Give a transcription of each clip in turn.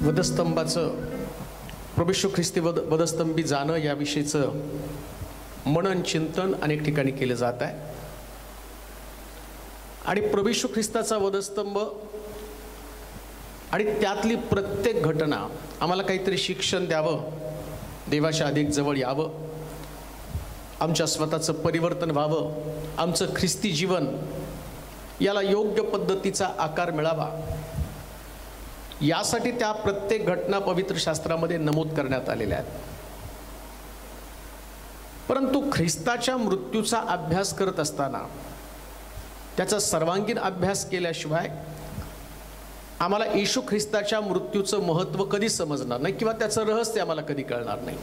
वधस्तंभाचं प्रभू येशू ख्रिस्ती वधस्तंभी जाणं याविषयीचं मनन चिंतन अनेक ठिकाणी केलं जात आहे आणि प्रभू येशू ख्रिस्ताचा वधस्तंभ आणि त्यातली प्रत्येक घटना आम्हाला काहीतरी शिक्षण द्यावं, देवाच्या अधिक जवळ यावं, आमच्या स्वतःचं परिवर्तन व्हावं, आमचं ख्रिस्ती जीवन याला योग्य पद्धतीचा आकार मिळावा, यासाठी त्या प्रत्येक घटना पवित्र शास्त्रामध्ये नमूद करण्यात आलेल्या आहेत. परंतु ख्रिस्ताच्या मृत्यूचा अभ्यास करत असताना त्याचा सर्वांगीण अभ्यास केल्याशिवाय आम्हाला येशू ख्रिस्ताच्या मृत्यूचं महत्त्व कधी समजणार नाही किंवा त्याचं रहस्य आम्हाला कधी कळणार नाही.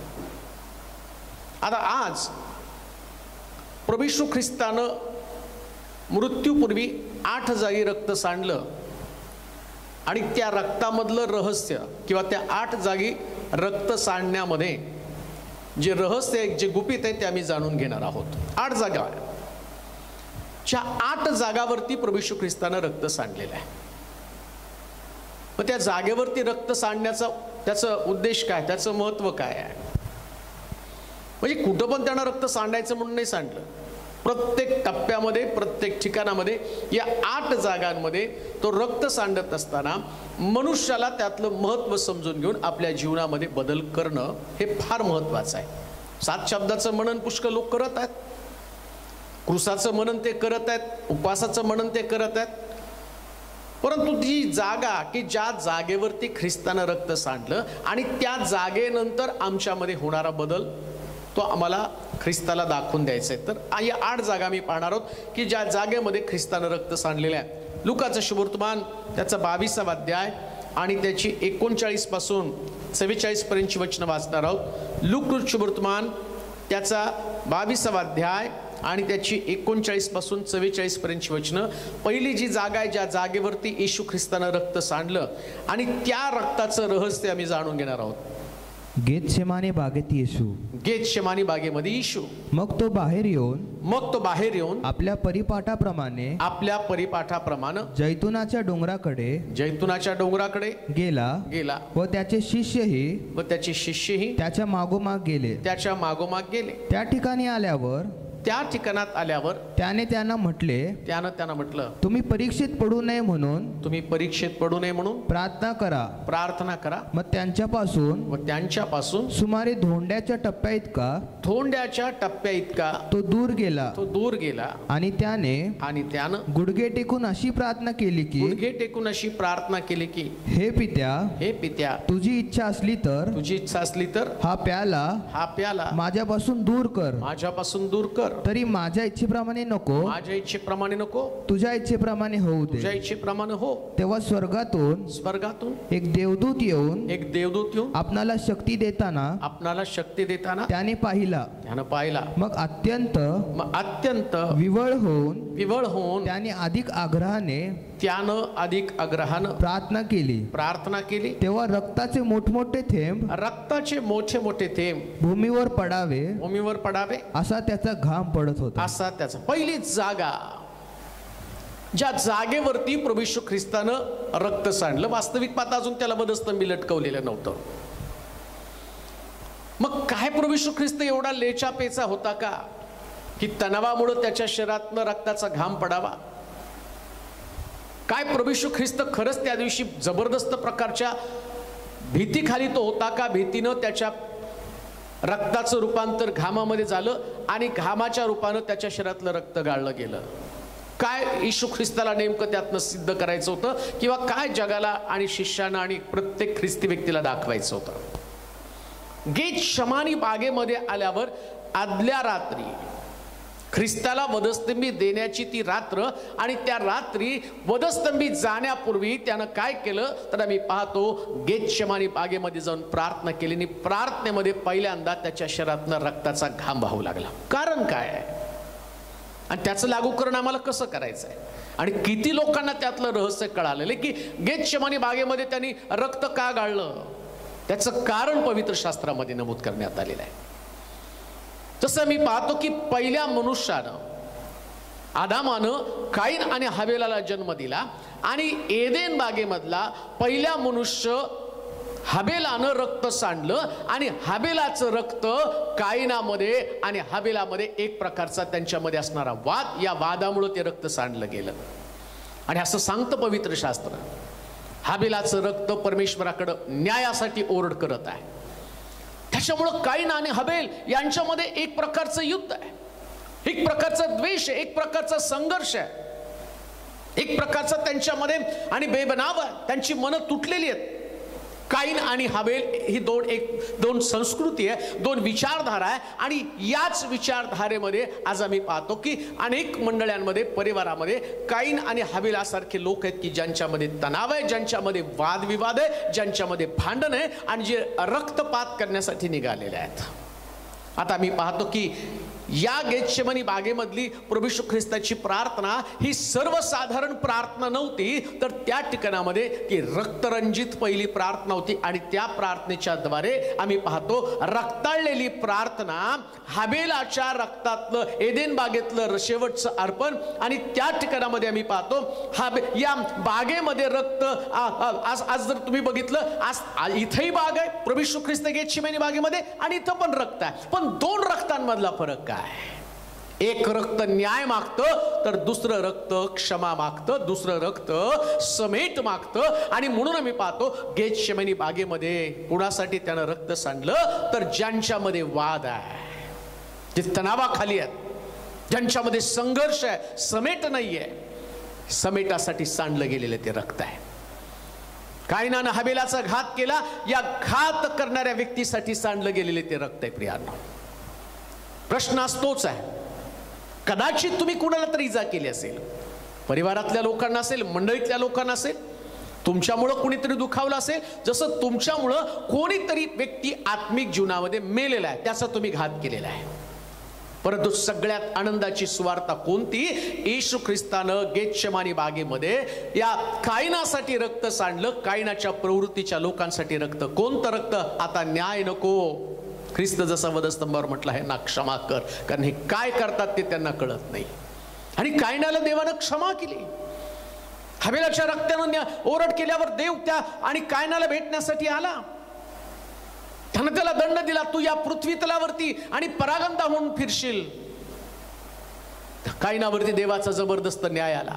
आता आज प्रभू येशू ख्रिस्तानं मृत्यूपूर्वी 8 जागी रक्त सांडलं आणि त्या रक्तामधलं रहस्य किंवा त्या 8 जागी रक्त सांडण्यामध्ये जे रहस्य आहे, जे गुपित आहे, ते आम्ही जाणून घेणार आहोत. 8 जागा, च्या 8 जागावरती प्रभू येशू ख्रिस्तानं रक्त सांडलेलं आहे. मग त्या जागेवरती रक्त सांडण्याचा त्याचं उद्देश काय, त्याचं महत्त्व काय आहे? म्हणजे कुठं पण त्यांना रक्त सांडायचं म्हणून नाही सांडलं. प्रत्येक टप्प्यामध्ये, प्रत्येक ठिकाणामध्ये, या 8 जागांमध्ये तो रक्त सांडत असताना मनुष्याला त्यातलं महत्त्व समजून घेऊन आपल्या जीवनामध्ये बदल करणं हे फार महत्त्वाचं आहे. 7 शब्दाचं मनन पुष्कळ लोक करत आहेत, क्रूसाचं मनन ते करत आहेत, उपवासाचं मनन ते करत आहेत. परंतु ती जागा की ज्या जागेवरती ख्रिस्तानं रक्त सांडलं आणि त्या जागेनंतर आमच्यामध्ये होणारा बदल तो आम्हाला ख्रिस्ताला दाखवून द्यायचा आहे. तर या 8 जागा मी पाहणार आहोत की ज्या जागेमध्ये ख्रिस्तानं रक्त सांडलेलं आहे. लुकाचं शुभवर्तमान त्याचा 22वा अध्याय आणि त्याची 39 पासून 44 पर्यंतची वचनं वाचणार आहोत. लूक शुभवर्तमान त्याचा 22वा अध्याय आणि त्याची 39 पासून 44 पर्यंतची वचनं. पहिली जी जागा आहे, ज्या जागेवरती येशू ख्रिस्तानं रक्त सांडलं आणि त्या रक्ताचं रहस्य आम्ही जाणून घेणार आहोत. गेतशेमाने बागेत येशू, गेतशेमानी बागेमध्ये येशू. मग तो बाहेर येऊन आपल्या परिपाठाप्रमाणे जैतुनाच्या डोंगराकडे गेला व त्याचे शिष्यही त्याच्या मागोमाग गेले. त्या ठिकाणी आल्यावर त्याने त्यांना म्हटलं, तुम्ही परीक्षेत पडू नये म्हणून प्रार्थना करा. मग त्यांच्यापासून सुमारे धोंड्याच्या टप्प्या इतका तो दूर गेला आणि त्यानं गुडघे टेकून अशी प्रार्थना केली की हे पित्या तुझी इच्छा असली तर हा प्याला माझ्यापासून दूर कर. तरी माझ्या इच्छेप्रमाणे नको, तुझ्या इच्छेप्रमाणे होऊ दे. तेव्हा स्वर्गातून एक देवदूत येऊन आपणाला शक्ती देताना त्याने पाहिला. मग अत्यंत विवळ होऊन त्याने अधिक आग्रहाने प्रार्थना केली. तेव्हा रक्ताचे मोठमोठे थेंब भूमीवर पडावे असा त्याचा घाम पडत होता. पहिली जागा, ज्या जागेवरती प्रभू येशू ख्रिस्तानं रक्त सांडलं. वास्तविक पाहता अजून त्याला वधस्तंभी लटकवलेलं नव्हतं. मग काय प्रभू येशू ख्रिस्त एवढा लेचा पेचा होता का की तणावामुळे त्याच्या शरीरातनं रक्ताचा घाम पडावा? काय प्रभू येशू ख्रिस्त खरंच त्या दिवशी जबरदस्त प्रकारच्या भीतीखाली तो होता का? भीतीनं त्याच्या रक्ताचं रूपांतर घामामध्ये झालं आणि घामाच्या रूपानं त्याच्या शरीरातलं रक्त गाळलं गेलं. काय येशू ख्रिस्ताला नेमकं त्यातनं सिद्ध करायचं होतं किंवा काय जगाला आणि शिष्यांना आणि प्रत्येक ख्रिस्ती व्यक्तीला दाखवायचं होतं? गेतशेमानी बागेमध्ये आल्यावर आदल्या रात्री ख्रिस्ताला वधस्तंभी देण्याची ती रात्र आणि त्या रात्री वधस्तंभी जाण्यापूर्वी त्यानं काय केलं तर आम्ही पाहतो गेतशेमानी बागेमध्ये जाऊन प्रार्थना केली आणि प्रार्थनेमध्ये पहिल्यांदा त्याच्या शरीरातनं रक्ताचा घाम वाहू लागला. कारण काय आहे आणि त्याचं लागूकरण आम्हाला कसं करायचं आहे आणि किती लोकांना त्यातलं रहस्य कळालेलं की गेतशेमानी बागेमध्ये त्यांनी रक्त का गाळलं? त्याचं कारण पवित्र शास्त्रामध्ये नमूद करण्यात आलेलं आहे. जसं मी पाहतो की पहिल्या मनुष्यानं, आदामानं काईन आणि हवेलाला जन्म दिला आणि एदेन बागेमधला पहिला मनुष्य हाबेलानं रक्त सांडलं आणि हाबेलाचं रक्त कायनामध्ये आणि हाबेलामध्ये एक प्रकारचा त्यांच्यामध्ये असणारा वाद, या वादामुळे ते रक्त सांडलं गेलं. आणि असं सांगतं पवित्र शास्त्र, हाबेलाचं रक्त परमेश्वराकडे न्यायासाठी ओरड करत आहे. त्याच्यामुळं काईन आणि हबेल यांच्यामध्ये एक प्रकारचं युद्ध आहे, एक प्रकारचा द्वेष आहे, एक प्रकारचा संघर्ष आहे, एक प्रकारचा त्यांच्यामध्ये आणि बेबनाव आहे. त्यांची मनं तुटलेली आहेत. काईन आणि हबेल ही दोन संस्कृती आहे, दोन विचारधारा आहे. आणि याच विचारधारेमध्ये आज आम्ही पाहतो की अनेक मंडळांमध्ये, परिवारामध्ये काईन आणि हबेलासारखे लोक आहेत की ज्यांच्यामध्ये तणाव आहे, ज्यांच्यामध्ये वादविवाद आहे, ज्यांच्यामध्ये भांडण आहे आणि जे रक्तपात करण्यासाठी निघालेले आहेत. आता आम्ही पाहतो की या गेतशेमनी बागेमधली प्रभू येशू ख्रिस्ताची प्रार्थना ही सर्वसाधारण प्रार्थना नव्हती, तर त्या ठिकाणामध्ये ती रक्तरंजित पहिली प्रार्थना होती. आणि त्या प्रार्थनेच्या द्वारे आम्ही पाहतो रक्ताळलेली प्रार्थना, हाबेलाच्या रक्तातलं एदेन बागेतलं शेवटचं अर्पण. आणि त्या ठिकाणामध्ये आम्ही पाहतो या बागेमध्ये रक्त, आज जर तुम्ही बघितलं, आज इथंही बाग आहे प्रभू येशू ख्रिस्त गेतशेमनी बागेमध्ये आणि इथं पण रक्त आहे. पण दोन रक्तांमधला फरक काय? एक रक्त न्याय मागतं, तर दुसरं रक्त क्षमा मागतं, दुसरं रक्त समेट मागतं. आणि म्हणून आम्ही पाहतो गेतशेमनी बागेमध्ये कुणासाठी त्यानं रक्त सांडलं, तर ज्यांच्यामध्ये वाद आहे, जे तणावाखाली आहेत, ज्यांच्यामध्ये संघर्ष आहे, समेट नाहीये, समेटासाठी सांडलं गेलेलं ते रक्त आहे. कायनानं हबेलाचा घात केला, या घात करणाऱ्या व्यक्तीसाठी सांडलं गेलेले ते रक्त आहे. प्रियांनो, प्रश्न असतोच आहे, कदाचित तुम्ही कुणाला तरी इजा केली असेल, परिवारातल्या लोकांना असेल, मंडळीतल्या लोकांना असेल, तुमच्यामुळं कोणीतरी दुखावलं असेल, जसं तुमच्यामुळं कोणीतरी व्यक्ती आत्मिक जीवनामध्ये मेलेला आहे, त्याचा तुम्ही घात केलेला आहे. परंतु सगळ्यात आनंदाची सुवार्ता कोणती? येशू ख्रिस्तानं गेतशेमानी बागेमध्ये या कायनासाठी रक्त सांडलं, कायनाच्या प्रवृत्तीच्या लोकांसाठी रक्त. कोणतं रक्त? आता न्याय नको, ख्रिस्त जसा वधस्तंभावर म्हटलं आहे ना, क्षमा कर, कारण हे काय करतात ते त्यांना कळत नाही. आणि कायनाला देवानं क्षमा केली. हबेलाच्या रक्तानं ओरड केल्यावर देव त्या आणि कायनाला भेटण्यासाठी आला. त्यानं त्याला दंड दिला, तू या पृथ्वी तलावरती आणि परागंदा म्हणून फिरशील. कायनावरती देवाचा जबरदस्त न्याय आला.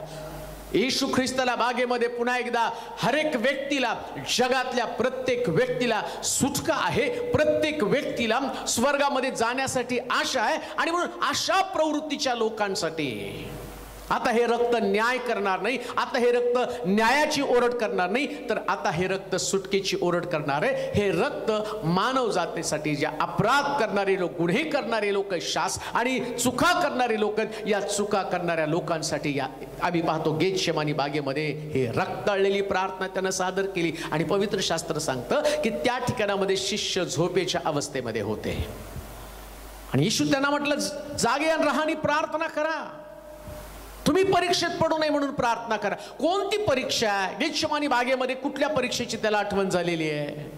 येशू ख्रिस्ताला बागेमध्ये पुन्हा एकदा हरेक व्यक्तीला, जगातल्या प्रत्येक व्यक्तीला सुटका आहे, प्रत्येक व्यक्तीला स्वर्गामध्ये जाण्यासाठी आशा आहे. आणि म्हणून अशा प्रवृत्तीच्या लोकांसाठी आता हे रक्त न्याय करणार नाही, आता हे रक्त न्यायाची ओरड करणार नाही, तर आता हे रक्त सुटकेची ओरड करणार आहे. हे रक्त मानव जातीसाठी, ज्या अपराध करणारे लोक, गुन्हे करणारे लोक, शास आणि चुका करणारे लोक, या चुका करणाऱ्या लोकांसाठी या आम्ही पाहतो गेतशेमानी बागेमध्ये हे रक्ताळलेली प्रार्थना त्यानं सादर केली. आणि पवित्र शास्त्र सांगतं की त्या ठिकाणामध्ये शिष्य झोपेच्या अवस्थेमध्ये होते आणि येशू त्यांना म्हटलं, जागे आणि राहानी प्रार्थना करा, तुम्ही परीक्षेत पडू नये म्हणून प्रार्थना करा. कोणती परीक्षा आहे? गेतशेमानी बागेमध्ये कुठल्या परीक्षेची त्याला आठवण झालेली आहे?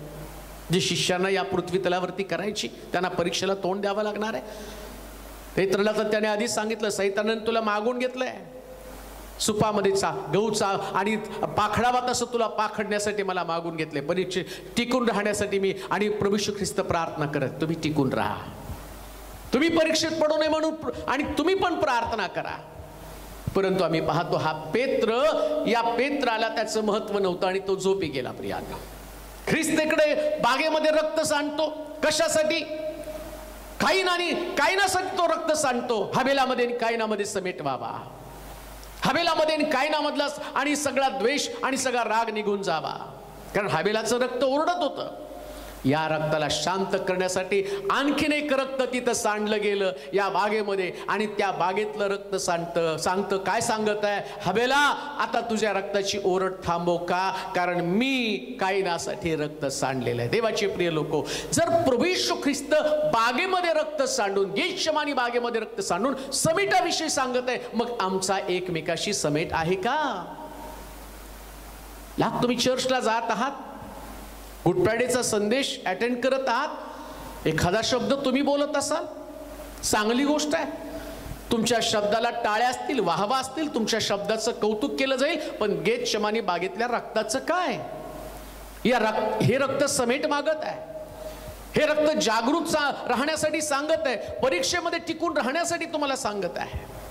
जी शिष्यांना या पृथ्वी तलावरती करायची, त्यांना परीक्षेला तोंड द्यावं लागणार आहे. पेत्रला तर त्याने आधीच सांगितलं, सैतानाने तुला मागून घेतलंय, सुपामध्ये गहूचा आणि पाखडावा तसं तुला पाखडण्यासाठी मला मागून घेतले. परीक्षे टिकून राहण्यासाठी मी आणि प्रभू येशू ख्रिस्त प्रार्थना करत, तुम्ही टिकून राहा, तुम्ही परीक्षेत पडू नये म्हणून, आणि तुम्ही पण प्रार्थना करा. परंतु आम्ही पाहतो हा पेत्र, या पेत्राला त्याचं महत्व नव्हतं आणि तो झोपी गेला. प्रियांनो, ख्रिस्तेकडे बागेमध्ये रक्त सांडतो, कशासाठी? कायनासाठी तो रक्त सांडतो. हबेलामध्ये आणि कायनामध्ये समेट व्हावा, हबेलामध्ये आणि कायनामधला आणि सगळा द्वेष आणि सगळा राग निघून जावा. कारण हबेलाचं रक्त ओरडत होतं. या रक्ताला शांत करण्यासाठी आणखीन एक रक्त तिथं सांडलं गेलं या बागेमध्ये. आणि त्या बागेतलं रक्त सांगतं काय सांगत आहे? हबेला, आता तुझ्या रक्ताची ओरड थांबव का? कारण मी कायनासाठी रक्त सांडलेलं आहे. देवाचे प्रिय लोको, जर प्रभू येशू ख्रिस्त बागेमध्ये रक्त सांडून, गेतशेमानी बागेमध्ये रक्त सांडून समेटाविषयी सांगत आहे, मग आमचा एकमेकाशी समेट आहे का? तुम्ही चर्चला जात आहात, गुड फ्रायडेचा संदेश अटेंड करत आहात, एखादा शब्द तुम्ही बोलत असाल, चांगली गोष्ट आहे. तुमच्या शब्दाला टाळ्या असतील, वाहवा असतील, तुमच्या शब्दाचं कौतुक केलं जाईल. पण गेतशेमानी बागेतल्या रक्ताचं काय? हे रक्त समेट मागत आहे, हे रक्त जागृत राहण्यासाठी सांगत आहे, परीक्षेमध्ये टिकून राहण्यासाठी तुम्हाला सांगत आहे.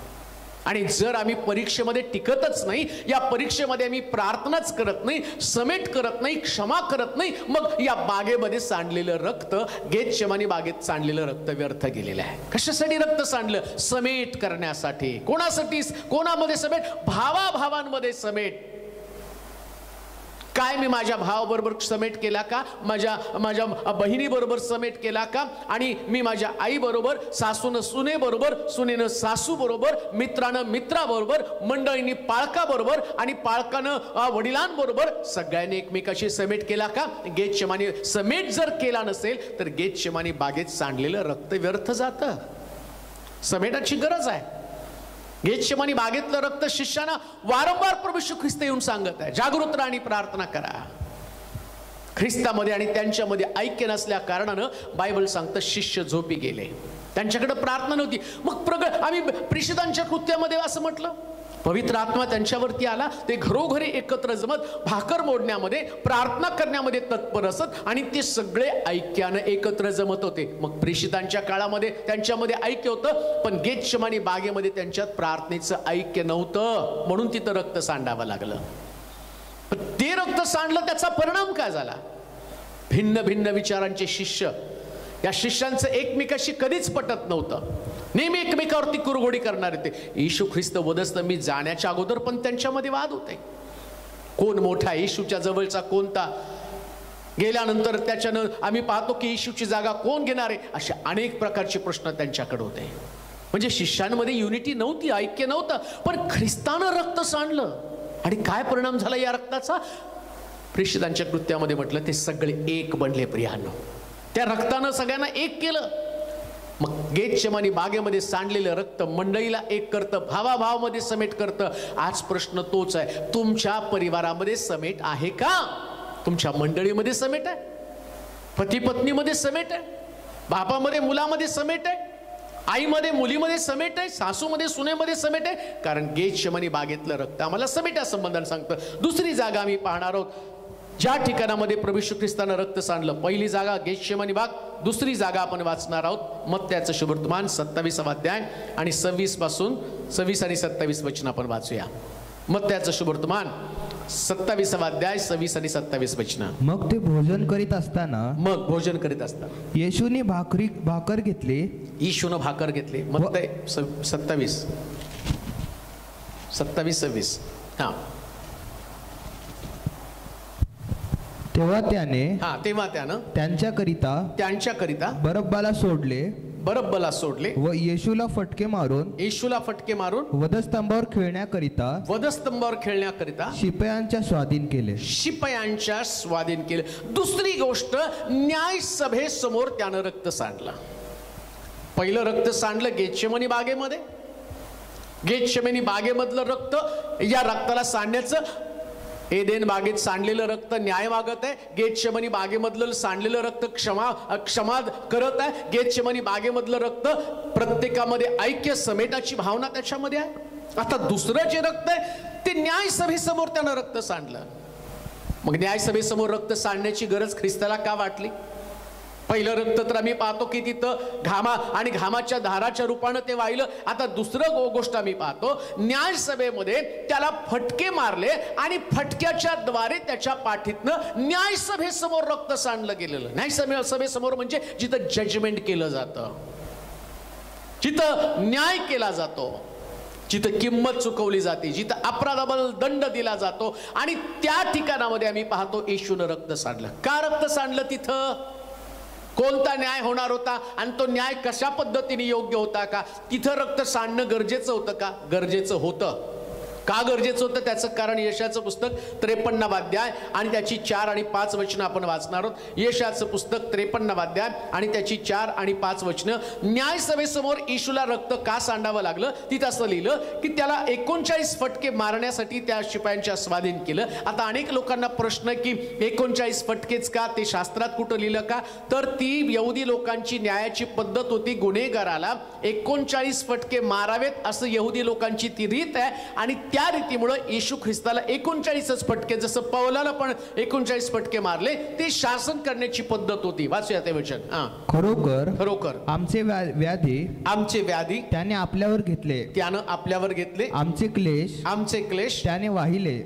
आणि जर आम्ही परीक्षेमध्ये टिकतच नाही, या परीक्षेमध्ये आम्ही प्रार्थनाच करत नाही, समेट करत नाही, क्षमा करत नाही, मग या बागेमध्ये सांडलेलं रक्त, गेतशेमानी बागेत सांडलेलं रक्त व्यर्थ गेलेलं आहे. कशासाठी रक्त सांडलं? समेट करण्यासाठी. कोणासाठी? कोणामध्ये समेट? भावाभावांमध्ये समेट. काय मी माझ्या भावाबरोबर समेट केला का? माझ्या बहिणीबरोबर समेट केला का? आणि मी माझ्या आईबरोबर, सासूनं सुनेबरोबर, सुनेनं सासूबरोबर, मित्रानं मित्राबरोबर, मंडळींनी पाळकाबरोबर आणि पाळकानं वडिलांबरोबर सगळ्यांनी एकमेकाशी समेट केला का? गेतशेमानी समेट जर केला नसेल तर गेतशेमानी बागेत सांडलेलं रक्त व्यर्थ जातं. समेटाची गरज आहे. गेतशेमानी बागेतलं रक्त शिष्याना वारंवार प्रभू येशू ख्रिस्त येऊन सांगत आहे, जागृत राहा आणि प्रार्थना करा. ख्रिस्तामध्ये आणि त्यांच्यामध्ये ऐक्य नसल्या कारणानं बायबल सांगतं शिष्य झोपी गेले, त्यांच्याकडे प्रार्थना नव्हती. मग आम्ही प्रेषितांच्या कृत्यामध्ये असं म्हटलं, पवित्र आत्मा त्यांच्यावरती आला, ते घरोघरी एकत्र जमत भाकर मोडण्यामध्ये, प्रार्थना करण्यामध्ये तत्पर असत आणि ते सगळे ऐक्यानं एकत्र जमत होते. मग प्रेषितांच्या काळामध्ये त्यांच्यामध्ये ऐक्य होतं, पण गेतशेमानी बागेमध्ये त्यांच्यात प्रार्थनेचं ऐक्य नव्हतं, म्हणून तिथं रक्त सांडावं लागलं. ते रक्त सांडलं, त्याचा परिणाम काय झाला? भिन्न भिन्न विचारांचे शिष्य, या शिष्यांचं एकमेकाशी कधीच पटत नव्हतं, नेहमी एकमेकावरती कुरघोडी करणार ते. येशू ख्रिस्त वधस्तंभी जाण्याच्या अगोदर पण त्यांच्यामध्ये वाद होते. कोण मोठा, येशूच्या जवळचा कोणता? गेल्यानंतर त्याच्यानं आम्ही पाहतो की येशूची जागा कोण घेणार आहे, अशा अनेक प्रकारचे प्रश्न त्यांच्याकडे होते. म्हणजे शिष्यांमध्ये युनिटी नव्हती, ऐक्य नव्हतं. पण ख्रिस्तानं रक्त सांडलं आणि काय परिणाम झाला या रक्ताचा? प्रेषितांच्या कृत्यामध्ये म्हटलं ते सगळे एक बनले. प्रियांनो, त्या रक्तानं सगळ्यांना एक केलं. मग गेतशेमानी बागेमध्ये सांडलेलं रक्त मंडळीला एक करतं, भावाभावामध्ये समेट करतं. आज प्रश्न तोच आहे, तुमच्या परिवारामध्ये समेट आहे का? तुमच्या मंडळीमध्ये समेट आहे? पती पत्नीमध्ये समेट आहे? बापामध्ये मुलामध्ये समेट आहे? आईमध्ये मुलीमध्ये समेट आहे? सासूमध्ये सुनेमध्ये समेट आहे? कारण गेतशेमानी बागेतलं रक्त आम्हाला समेटा संबंधाने सांगतं. दुसरी जागा आम्ही पाहणार आहोत ज्या ठिकाणामध्ये प्रभू येशू ख्रिस्तानं रक्त सांडलं. पहिली जागा गेतशेमानी बाग, दुसरी जागा आपण वाचणार आहोत मत्त्याचं शुभवर्तमान 27वा अध्याय आणि 26 आणि 27 वचन आपण वाचूया. मत्त्याचं शुभवर्तमान 27वा अध्याय 26 आणि 27 वचन. मग ते भोजन करीत असताना येशूने भाकर घेतली. येशूनं भाकर घेतली. मत्तय 27 26. हा. तेव्हा त्यानं त्यांच्याकरिता बरब्बाला सोडले व येशूला फटके मारून वधस्तंभावर खेळण्याकरिता शिपायांच्या स्वाधीन केले. दुसरी गोष्ट, न्यायसभेसमोर त्यानं रक्त सांडलं. पहिलं रक्त सांडलं गेतशेमानी बागेमध्ये. गेतशेमानी बागेमधलं रक्त, या रक्ताला सांडण्याचं, एदेन बागेत सांडलेलं रक्त न्याय मागत आहे, गेतशेमानी बागेमधलं सांडलेलं रक्त क्षमा करत आहे. गेतशेमानी बागेमधलं रक्त प्रत्येकामध्ये ऐक्य समेटाची भावना त्याच्यामध्ये आहे. आता दुसरं जे रक्त आहे ते न्यायसभेसमोर त्यानं रक्त सांडलं. मग न्यायसभेसमोर रक्त सांडण्याची गरज ख्रिस्ताला का वाटली? पहिलं रक्त तर आम्ही पाहतो की तिथं घामाच्या धाराच्या रूपानं ते वाहिलं. आता दुसरं गोष्ट आम्ही पाहतो, न्यायसभेमध्ये त्याला फटके मारले आणि फटक्याच्या द्वारे त्याच्या पाठीतनं न्यायसभेसमोर रक्त सांडलं गेलेलं. न्यायसभेसमोर म्हणजे जिथं जजमेंट केलं जातं, जिथं न्याय केला जातो, जिथं किंमत चुकवली जाते, जिथं अपराधाबद्दल दंड दिला जातो. आणि त्या ठिकाणामध्ये आम्ही पाहतो येशूनं रक्त सांडलं. का रक्त सांडलं तिथं? कोणता न्याय होणार होता आणि तो न्याय कशा पद्धतीने योग्य होता का? तिथं रक्त सांडणं गरजेचं होतं का? गरजेचं होतं. का गरजेचं होतं? त्याचं कारण यशाचं पुस्तक 53वा अध्याय आणि त्याची 4 आणि 5 वचनं आपण वाचणार आहोत. यशाचं पुस्तक 53वा अध्याय आणि त्याची 4 आणि 5 वचनं. न्यायसभेसमोर येशूला रक्त का सांडावं लागलं? तिथं असं लिहिलं की त्याला 39 फटके मारण्यासाठी त्या शिपायांच्या स्वाधीन केलं. आता अनेक लोकांना प्रश्न की 39 फटकेच का? ते शास्त्रात कुठं लिहिलं का? तर ती यहुदी लोकांची न्यायाची पद्धत होती. गुन्हेगाराला 39 फटके मारावेत असं यहुदी लोकांची ती रीत आहे आणि त्या रीतीमुळे येशू ख्रिस्ताला 39च फटके, जसं पौलाला पण 39 फटके मारले, ते शासन करण्याची पद्धत होती. वाचूया ते वचन. खरोखर आमचे व्याधी त्याने आपल्यावर घेतले, त्यानं आपल्यावर घेतले, आमचे क्लेश त्याने वाहिले,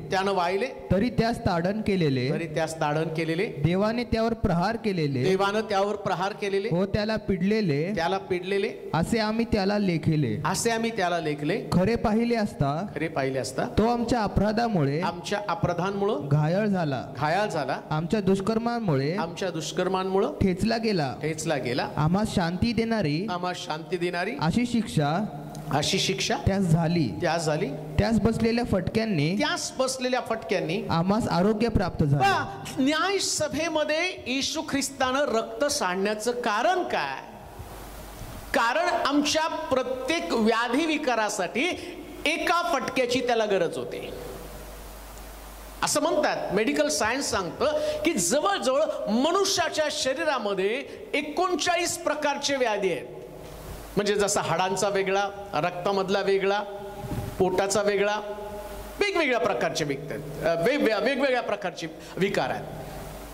तरी त्यास ताडण केलेले, देवाने त्यावर प्रहार केलेले, हो त्याला पिडलेले, असे आम्ही त्याला लेखिले. खरे पाहिले असता तो आमच्या अपराधामुळे घायल झाला, आमच्या दुष्कर्मांमुळे ठेचला गेला. आम्हाला शांती देणारी अशी शिक्षा त्यास झाली. त्यास बसलेल्या फटक्यांनी आम्हास आरोग्य प्राप्त झाले. न्याय सभेमध्ये येशू ख्रिस्तानं रक्त सांडण्याचं कारण काय? कारण आमच्या प्रत्येक व्याधी विकारासाठी एका फटक्याची त्याला गरज होती. असं म्हणतात, मेडिकल सायन्स सांगतं की जवळजवळ मनुष्याच्या शरीरामध्ये 39 प्रकारचे व्याधी आहेत. म्हणजे जसा हाडांचा वेगळा, रक्तामधला वेगळा, पोटाचा वेगळा, वेगवेगळ्या प्रकारचे वेगवेगळ्या प्रकारचे विकार आहेत.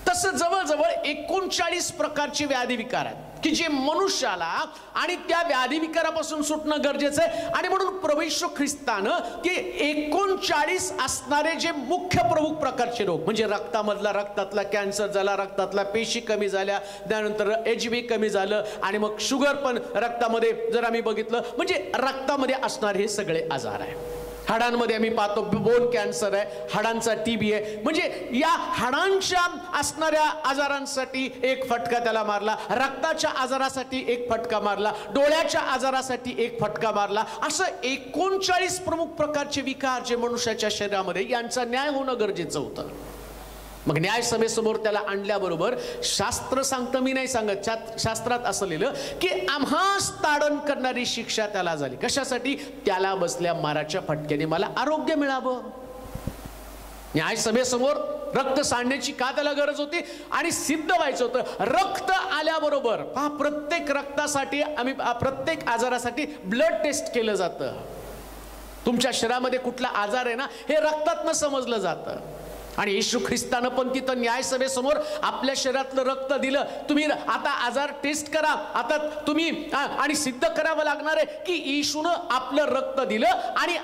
तसं जवळजवळ 39 प्रकारचे व्याधी विकार आहेत की जे मनुष्याला आणि त्या व्याधी विकारापासून सुटणं गरजेचं आहे. आणि म्हणून प्रभू येशू ख्रिस्तानं की 39 असणारे जे मुख्य प्रमुख प्रकारचे रोग, म्हणजे रक्तातला कॅन्सर झाला, रक्तातला पेशी कमी झाल्या, त्यानंतर HB कमी झालं, आणि मग शुगर पण रक्तामध्ये जर आम्ही बघितलं, म्हणजे रक्तामध्ये असणारे हे सगळे आजार आहे. हाडांमध्ये आम्ही पाहतो बोन कॅन्सर आहे, हाडांचा TB आहे. म्हणजे या हाडांच्या असणाऱ्या आजारांसाठी एक फटका त्याला मारला, रक्ताच्या आजारासाठी एक फटका मारला, डोळ्याच्या आजारासाठी एक फटका मारला. असं 39 प्रमुख प्रकारचे विकार जे मनुष्याच्या शरीरामध्ये, यांचा न्याय होणं गरजेचं होतं. मग न्याय सभेसमोर त्याला आणल्याबरोबर शास्त्र सांगतं, मी नाही सांगत, शास्त्रात असं लिहिलं की आम्हास ताडण करणारी शिक्षा त्याला झाली. कशासाठी? त्याला बसल्या माराच्या फटक्याने मला आरोग्य मिळावं. न्याय सभेसमोर रक्त सांडण्याची का त्याला गरज होती? आणि सिद्ध व्हायचं होतं. रक्त आल्याबरोबर पहा, प्रत्येक रक्तासाठी आम्ही प्रत्येक आजारासाठी ब्लड टेस्ट केलं जातं. तुमच्या शरीरामध्ये कुठला आजार आहे ना, हे रक्तातनं समजलं जातं. आणि येशू ख्रिस्तानं पण तिथं न्यायसभेसमोर आपल्या शरीरातलं रक्त दिलं. तुम्ही आता आजार टेस्ट करा, आता तुम्ही आणि सिद्ध करावं लागणार आहे की येशूनं आपलं रक्त दिलं आणि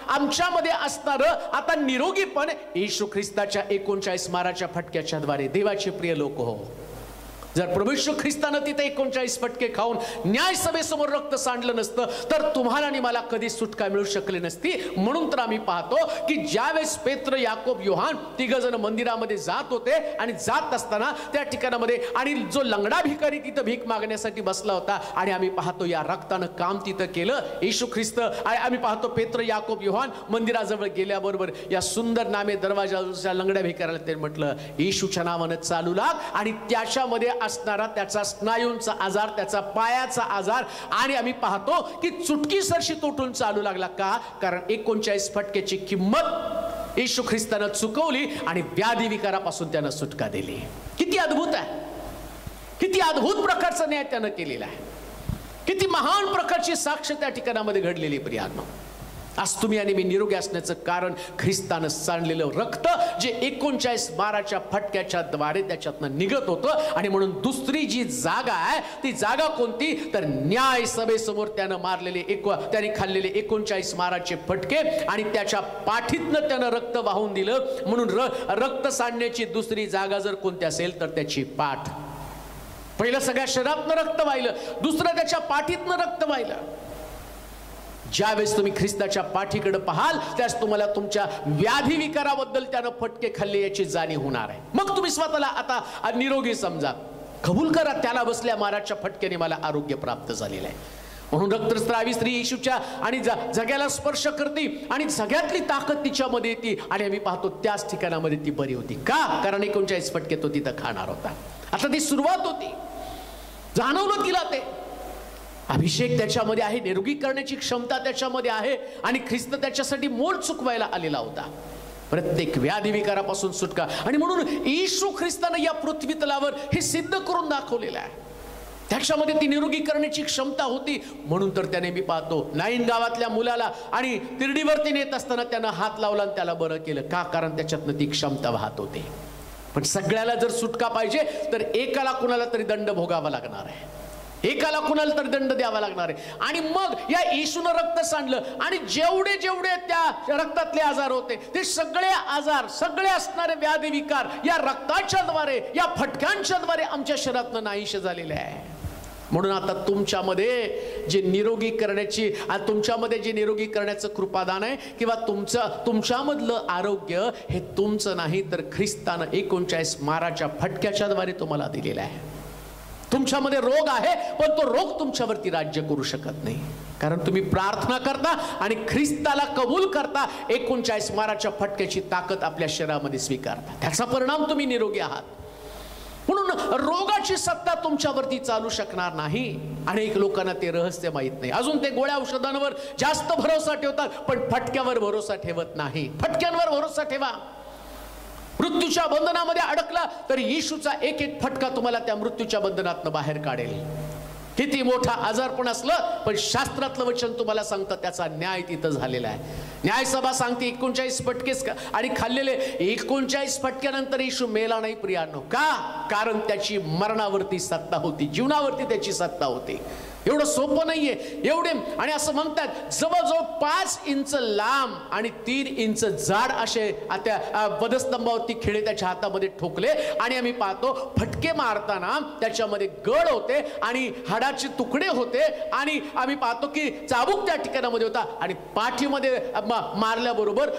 आमच्यामध्ये असणारं आता निरोगी पण येशू ख्रिस्ताच्या 39 माराच्या फटक्याच्या द्वारे. देवाचे प्रिय लोक हो, जर प्रभू येशू ख्रिस्तानं तिथे 39 फटके खाऊन न्याय सभेसमोर रक्त सांडलं नसतं तर तुम्हाला आणि मला कधी सुटका मिळू शकली नसती. म्हणून तर आम्ही पाहतो की ज्यावेळेस पेत्र, याकोब, योहान तिघजण मंदिरामध्ये जात होते आणि जात असताना त्या ठिकाणामध्ये आणि जो लंगडा भिकारी तिथं भीक मागण्यासाठी बसला होता आणि आम्ही पाहतो या रक्तानं काम तिथं केलं येशू ख्रिस्त. आम्ही पाहतो पेत्र, याकोब, योहान मंदिराजवळ गेल्याबरोबर या सुंदर नामे दरवाजाच्या लंगड्या भिकाऱ्याला ते म्हटलं येशूच्या नावानं चालू लाग. आणि त्याच्यामध्ये असणारा त्याचा स्नायूंचा आजार, त्याचा पायाचा आजार, आणि आम्ही पाहतो की चुटकीसरशी तुटून चालू लागला. का? कारण 39 फटक्याची किंमत येशू ख्रिस्तानं चुकवली आणि व्याधी विकारापासून त्यानं सुटका दिली. किती अद्भुत आहे, किती अद्भुत प्रकारचा न्याय त्यानं केलेला आहे, किती महान प्रकारची साक्ष त्या ठिकाणामध्ये घडलेली. प्रियांनो, आज तुम्ही आणि मी निरोगी असण्याचं कारण ख्रिस्तानं सांडलेलं रक्त जे 39 माराच्या फटक्याच्या द्वारे त्याच्यातनं निघत होतं. आणि म्हणून दुसरी जी जागा आहे ती जागा कोणती? तर न्याय सभेसमोर त्यानं मारलेले त्याने खाल्लेले 39 माराचे फटके आणि त्याच्या पाठीतनं त्यानं रक्त वाहून दिलं. म्हणून रक्त सांडण्याची दुसरी जागा जर कोणती असेल तर त्याची पाठ. पहिलं सगळ्या शरीरातनं रक्त वाहिलं, दुसरं त्याच्या पाठीतनं रक्त वाहिलं. ज्यावेळेस तुम्ही ख्रिस्ताच्या पाठीकडे पाहाल त्यास तुम्हाला तुमच्या व्याधी विकाराबद्दल त्यानं फटके खाल्ले याची जाणीव होणार आहे. मग तुम्ही स्वतःला आता निरोगी समजा, कबूल करा त्याला बसल्या माराच्या फटक्याने मला आरोग्य प्राप्त झालेलं आहे. म्हणून रक्तस्रावी स्त्री येशूच्या आणि जगाला स्पर्श करते आणि जगातली ताकद तिच्यामध्ये येते. आणि आम्ही पाहतो त्याच ठिकाणामध्ये ती बरी होती. का? कारण 39 फटके तो तिथं खाणार होता. आता ती सुरुवात होती, जाणवलं तिला ते अभिषेक त्याच्यामध्ये आहे, निरोगी करण्याची क्षमता त्याच्यामध्ये आहे आणि ख्रिस्त त्याच्यासाठी मोल चुकवायला आलेला होता, प्रत्येक व्याधी विकारापासून सुटका. आणि म्हणून येशू ख्रिस्तानं या पृथ्वी तलावर हे सिद्ध करून दाखवलेलं आहे. त्याच्यामध्ये ती निरोगी करण्याची क्षमता होती. म्हणून तर त्याने मी पाहतो नाईन गावातल्या मुलाला आणि तिरडीवरती नेत असताना त्यानं हात लावला आणि त्याला बरं केलं. का? कारण त्याच्यातनं ती क्षमता वाहत होती. पण सगळ्याला जर सुटका पाहिजे तर एकाला कुणाला तरी दंड भोगावा लागणार आहे, एकाला कुणाला तरी दंड द्यावा लागणार आहे. आणि मग या येशूनं रक्त सांडलं आणि जेवढे जेवढे त्या रक्तातले आजार होते ते सगळे आजार, सगळे असणारे व्याधी विकार या रक्ताच्या द्वारे, या फटक्यांच्या द्वारे आमच्या शरीरातनं नाहीसे झालेले आहे. म्हणून आता तुमच्यामध्ये जे निरोगी करण्याची, तुमच्यामध्ये जे निरोगी करण्याचं कृपादान आहे किंवा तुमच्यामधलं आरोग्य हे तुमचं नाही तर ख्रिस्तानं 39 माराच्या फटक्याच्या द्वारे तुम्हाला दिलेलं आहे. तुमच्यामध्ये रोग आहे पण तो रोग तुमच्यावरती राज्य करू शकत नाही, कारण तुम्ही प्रार्थना करता आणि ख्रिस्ताला कबूल करता. 39 माराच्या फटक्याची ताकद आपल्या शरीरामध्ये स्वीकारता, त्याचा परिणाम तुम्ही निरोगी आहात. म्हणून रोगाची सत्ता तुमच्यावरती चालू शकणार नाही. अनेक लोकांना ते रहस्य माहित नाही. अजून ते गोळ्या औषधांवर जास्त भरोसा ठेवतात पण फटक्यावर भरोसा ठेवत नाही. फटक्यांवर भरोसा ठेवा. मृत्यूच्या बंधनामध्ये अडकला तर येशूचा एक एक फटका तुम्हाला त्या मृत्यूच्या बंधनातून बाहेर काढेल. किती मोठा आजार पण असलं पण शास्त्रातलं वचन तुम्हाला सांगतं त्याचा न्याय तिथं झालेला आहे. न्यायसभा सांगते 39 फटके आणि खाल्लेले 39 फटक्यानंतर येशू मेला नाही प्रियांनो. का? कारण त्याची मरणावरती सत्ता होती, जीवनावरती त्याची सत्ता होती. एवढं सोपं नाहीये एवढे. आणि असं म्हणतात जवळजवळ 5 इंच लांब आणि 3 इंच जाड असे त्या वधस्तंभावरती खिळे त्याच्या हातामध्ये ठोकले आणि आम्ही पाहतो फटके मारताना त्याच्यामध्ये गळ होते आणि हाडाचे तुकडे होते आणि आम्ही पाहतो की चाबूक त्या ठिकाणामध्ये होता आणि पाठीमध्ये मारल्याबरोबर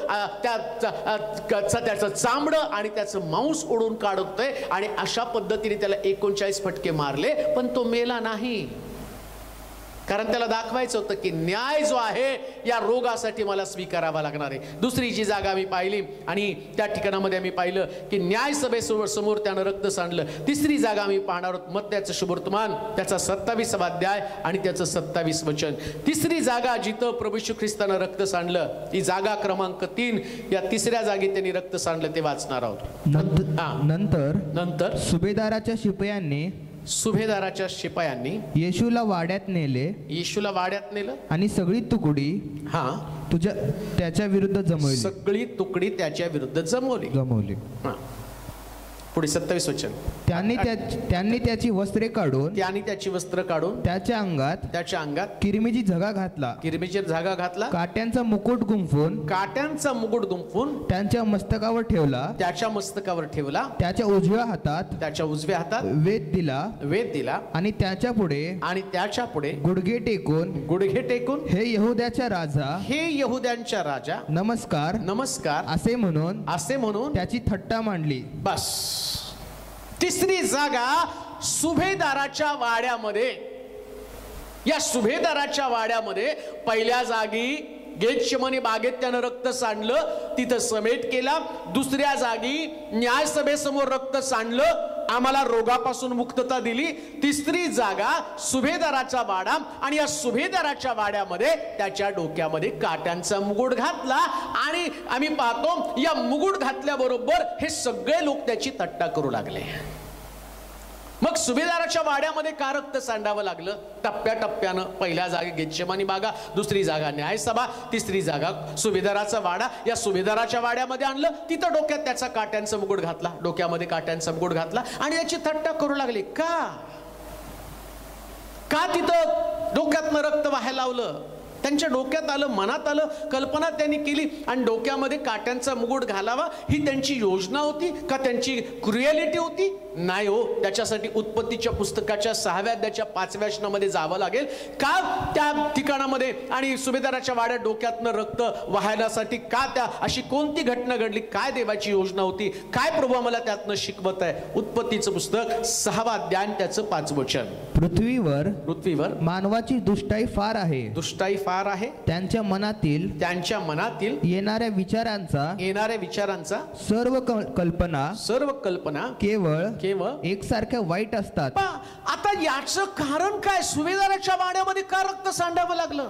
त्याचं चामडं आणि त्याचं मांस ओढून काढतोय आणि अशा पद्धतीने त्याला 39 फटके मारले पण तो मेला नाही. कारण त्याला दाखवायचं होतं की न्याय जो आहे या रोगासाठी मला स्वीकारावा लागणार आहे. दुसरी जी जागा मी पाहिली आणि त्या ठिकाणामध्ये आम्ही पाहिलं की न्याय सभेसमोर त्यानं रक्त सांडलं. तिसरी जागा आम्ही पाहणार आहोत मत्त्याचं शुभवर्तमान त्याचा 27वा अध्याय आणि त्याचं 27 वचन. तिसरी जागा जिथं प्रभू येशू ख्रिस्तानं रक्त सांडलं ती जागा क्रमांक 3. या तिसऱ्या जागी त्यांनी रक्त सांडलं ते वाचणार आहोत. नंतर सुभेदाराच्या शिपायांनी येशूला वाड्यात नेलं आणि सगळी तुकडी त्याच्या विरुद्ध जमवली. सगळी तुकडी त्याच्या विरुद्ध जमवली. पुढे 27 वचन. त्यांनी त्याची वस्त्रे काढून त्याच्या अंगात किरमीची झगा घातला. काट्यांचा मुकुट गुंफून त्यांच्या मस्तकावर ठेवला. त्याच्या उजव्या हातात वेद दिला आणि त्याच्या पुढे गुडघे टेकून हे यहुद्यांच्या राजा नमस्कार असे म्हणून त्याची थट्टा मांडली. बस. तिसरी जागा सुभेदाराच्या वाड्यामध्ये. या सुभेदाराच्या वाड्यामध्ये पहिल्या जागी गेतशेमनी बागेत त्यानं रक्त सांडलं, तिथं समेट केला. दुसऱ्या जागी न्यायसभेसमोर रक्त सांडलं, आम्हाला रोगापासून मुक्तता दिली. तिसरी जागा सुभेदाराचा वाडा आणि या सुभेदाराच्या वाड्यामध्ये त्याच्या डोक्यामध्ये काट्यांचा मुकुट घातला आणि आम्ही पाहतो या मुकुट घातल्याबरोबर हे सगळे लोक त्याची थट्टा करू लागले. मग सुभेदाराच्या वाड्यामध्ये का रक्त सांडावं लागलं? टप्प्याटप्प्यानं. पहिल्या जागी गेतशेमानी बागा, दुसरी जागा न्यायसभा, तिसरी जागा सुभेदाराचा वाडा. या सुभेदाराच्या वाड्यामध्ये आणलं, तिथं डोक्यात त्याचा काट्यांचा मुकुट घातला, डोक्यामध्ये काट्यांचा मुकुट घातला आणि याची थट्टा करू लागली. का तिथं डोक्यातनं रक्त व्हायला लावलं? त्यांच्या डोक्यात आलं, मनात आलं, कल्पना त्यांनी केली आणि डोक्यामध्ये काट्यांचा मुकुट घालावा ही त्यांची योजना होती का त्यांची क्रुएलिटी होती? नाही हो. त्याच्यासाठी उत्पत्तीच्या पुस्तकाच्या 6व्या अध्यायाच्या 5व्या वचनामध्ये जावं लागेल. का त्या ठिकाणामध्ये आणि सुभेदाराच्या वाड्यात डोक्यातनं रक्त वाहण्यासाठी का त्या अशी कोणती घटना घडली? काय देवाची योजना होती? काय प्रभू आम्हाला त्यातनं शिकवत आहे? उत्पत्तीचं पुस्तक 6वा अध्याय त्याचं 5वं वचन. पृथ्वीवर मानवाची दुष्टाई फार आहे. त्यांच्या मनातील येणाऱ्या विचारांचा सर्व कल्पना केवळ एकसारख्या वाईट असतात. आता याचं कारण काय? सुभेदाराच्या वाड्यामध्ये का रक्त सांडावं लागलं?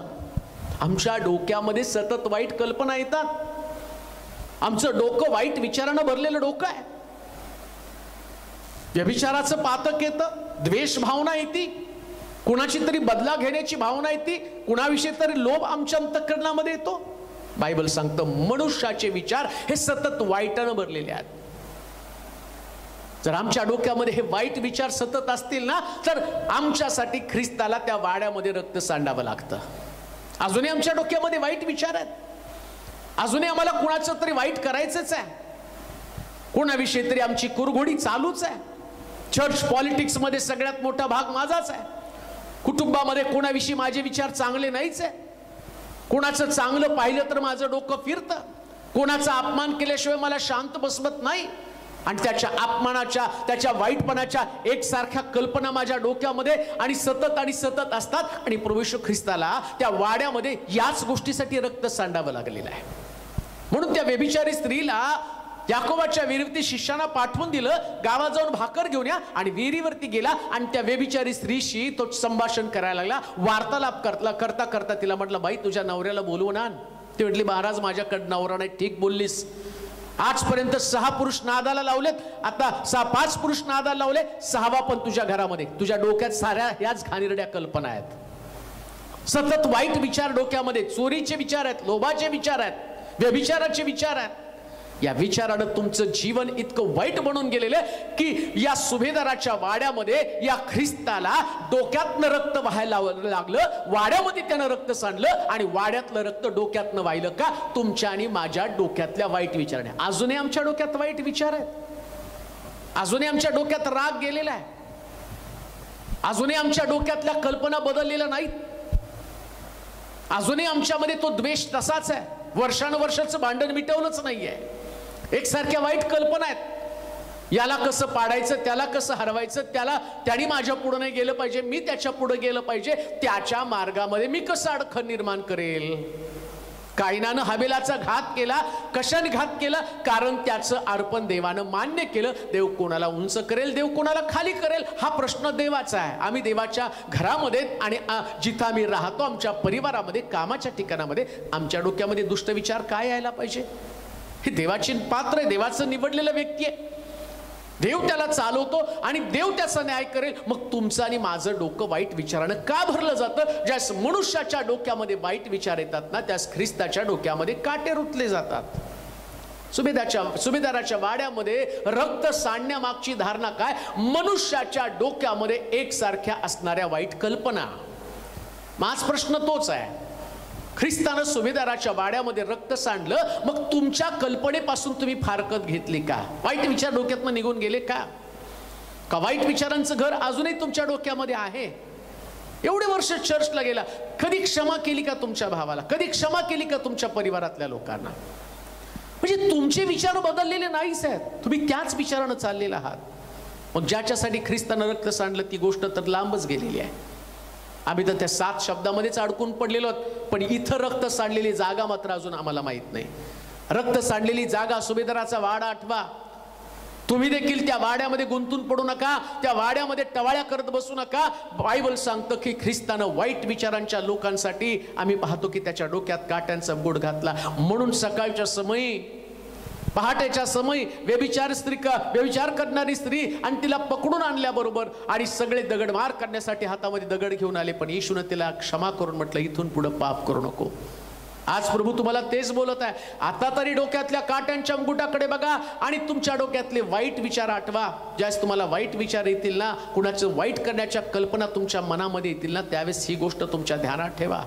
आमच्या डोक्यामध्ये सतत वाईट कल्पना येतात. आमचं डोकं वाईट विचारानं भरलेलं डोकं आहे. व्यभिचाराचं पातक येतं, द्वेष भावना येते, कुणाची तरी बदला घेण्याची भावना येते, कुणाविषयी तरी लोभ आमच्या अंतःकरणामध्ये येतो. बायबल सांगतं मनुष्याचे विचार हे सतत वाईटानं भरलेले आहेत. जर आमच्या डोक्यामध्ये हे वाईट विचार सतत असतील ना, तर आमच्यासाठी ख्रिस्ताला त्या वाड्यामध्ये रक्त सांडावं लागतं. अजूनही आमच्या डोक्यामध्ये वाईट विचार आहेत, अजूनही आम्हाला कुणाचं तरी वाईट करायचंच आहे, कोणाविषयी तरी आमची कुरघोडी चालूच आहे. चर्च पॉलिटिक्स मध्ये सगळ्यात मोठा भाग माझाच आहे. कुटुंबामध्ये कोणाविषयी माझे विचार चांगले नाहीच आहे. कोणाचं चांगलं पाहिलं तर माझं डोकं फिरतं, कोणाचा अपमान केल्याशिवाय मला शांत बसवत नाही. आणि त्याच्या अपमानाच्या, त्याच्या वाईटपणाच्या एकसारख्या कल्पना माझ्या डोक्यामध्ये आणि सतत असतात. आणि प्रभू येशू ख्रिस्ताला त्या वाड्यामध्ये याच गोष्टीसाठी रक्त सांडावं लागलेलं आहे. म्हणून त्या व्यभिचारी स्त्रीला याकोबाच्या विहिरीवरती शिष्याना पाठवून दिलं, गावात जाऊन भाकर घेऊन या. आणि विहिरीवरती गेला आणि त्या व्यभिचारी स्त्रीशी तो संभाषण करायला लागला. वार्तालाप करता करता तिला म्हटलं, बाई तुझ्या नवऱ्याला बोलवून आण. ती म्हटली, महाराज माझ्याकडे नवरा नाही. ठीक बोललीस, आजपर्यंत 6 पुरुष नादाला लावलेत, आता 5 पुरुष नादाला लावले, 6वा पण तुझ्या घरामध्ये. तुझ्या डोक्यात साऱ्या याच घाणेरड्या कल्पना आहेत. सतत वाईट विचार डोक्यामध्ये, चोरीचे विचार आहेत, लोभाचे विचार आहेत, व्यभिचाराचे विचार आहेत. या विचारानं तुमचं जीवन इतकं वाईट बनून गेलेलं की या सुभेदाराच्या वाड्यामध्ये या ख्रिस्ताला डोक्यातनं रक्त व्हायला लागलं. वाड्यामध्ये त्यानं रक्त सांडलं आणि वाड्यातलं रक्त डोक्यातनं वाहिलं का? तुमच्या आणि माझ्या डोक्यातल्या वाईट विचाराने. अजूनही आमच्या डोक्यात वाईट विचार आहेत, अजूनही आमच्या डोक्यात राग गेलेला आहे, अजूनही आमच्या डोक्यातल्या कल्पना बदललेल्या नाहीत, अजूनही आमच्यामध्ये तो द्वेष तसाच आहे. वर्षानुवर्षाचं भांडण मिटवलंच नाहीये. एकसारख्या वाईट कल्पना आहेत. याला कसं पाडायचं, त्याला कसं हरवायचं, त्याने माझ्या पुढे नाही गेलं पाहिजे, मी त्याच्या पुढे गेलं पाहिजे, त्याच्या मार्गामध्ये मी कसं अडखळ निर्माण करेल. कायनानं हबेलाचा घात केला. कशाने घात केला? कारण त्याचं अर्पण देवानं मान्य केलं. देव कोणाला उंच करेल, देव कोणाला खाली करेल, हा प्रश्न देवाचा आहे. आम्ही देवाच्या घरामध्ये आणि जिथं आम्ही राहतो, आमच्या परिवारामध्ये, कामाच्या ठिकाणामध्ये आमच्या डोक्यामध्ये दुष्ट विचार काय यायला पाहिजे? हे देवाची पात्र आहे, देवाचं निवडलेलं व्यक्ती आहे. देव त्याला चालवतो आणि देव त्याचा न्याय करेल. मग तुमचं आणि माझं डोकं वाईट विचारानं का भरलं जातं? ज्यास मनुष्याच्या डोक्यामध्ये वाईट विचार येतात ना, त्यास ख्रिस्ताच्या डोक्यामध्ये काटे रुतले जातात. सुभेदाराच्या वाड्यामध्ये रक्त सांडण्यामागची धारणा काय? मनुष्याच्या डोक्यामध्ये एकसारख्या असणाऱ्या वाईट कल्पना. माझा प्रश्न तोच आहे. ख्रिस्तानं सुभेदाराच्या वाड्यामध्ये रक्त सांडलं, मग तुमच्या कल्पनेपासून तुम्ही फारकत घेतली का? वाईट विचार डोक्यातनं निघून गेले का? वाईट विचारांचं घर अजूनही तुमच्या डोक्यामध्ये आहे? एवढे वर्ष चर्चला गेला, कधी क्षमा केली का तुमच्या भावाला? कधी क्षमा केली का तुमच्या परिवारातल्या लोकांना? म्हणजे तुमचे विचार बदललेले नाहीच आहेत, तुम्ही त्याच विचारानं चाललेला आहात. मग ज्याच्यासाठी ख्रिस्तानं रक्त सांडलं ती गोष्ट तर लांबच गेलेली आहे. आम्ही तर त्या 7 शब्दामध्येच अडकून पडलेलो आहोत. पण इथं रक्त सांडलेली जागा मात्र अजून आम्हाला माहित नाही. रक्त सांडलेली जागा सुभेदाराचा वाडा आठवा. तुम्ही देखील त्या वाड्यामध्ये गुंतून पडू नका, त्या वाड्यामध्ये टवाळ्या करत बसू नका. बायबल सांगतं की ख्रिस्तानं वाईट विचारांच्या लोकांसाठी आम्ही पाहतो की त्याच्या डोक्यात काट्यांचा बुड घातला. म्हणून सकाळच्या समयी, पहाटेच्या समयी व्यभिचार करणारी स्त्री आणि तिला पकडून आणल्याबरोबर आणि सगळे दगडमार करण्यासाठी हातामध्ये दगड घेऊन आले. पण येशूने तिला क्षमा करून म्हटलं, इथून पुढे पाप करू नको. आज प्रभू तुम्हाला तेच बोलत आहे. आता तरी डोक्यातल्या काट्यांच्या मुकुटाकडे बघा आणि तुमच्या डोक्यातले वाईट विचार आठवा. ज्यावेळेस तुम्हाला वाईट विचार येतील ना, कुणाचं वाईट करण्याच्या कल्पना तुमच्या मनामध्ये येतील ना, त्यावेळेस ही गोष्ट तुमच्या ध्यानात ठेवा.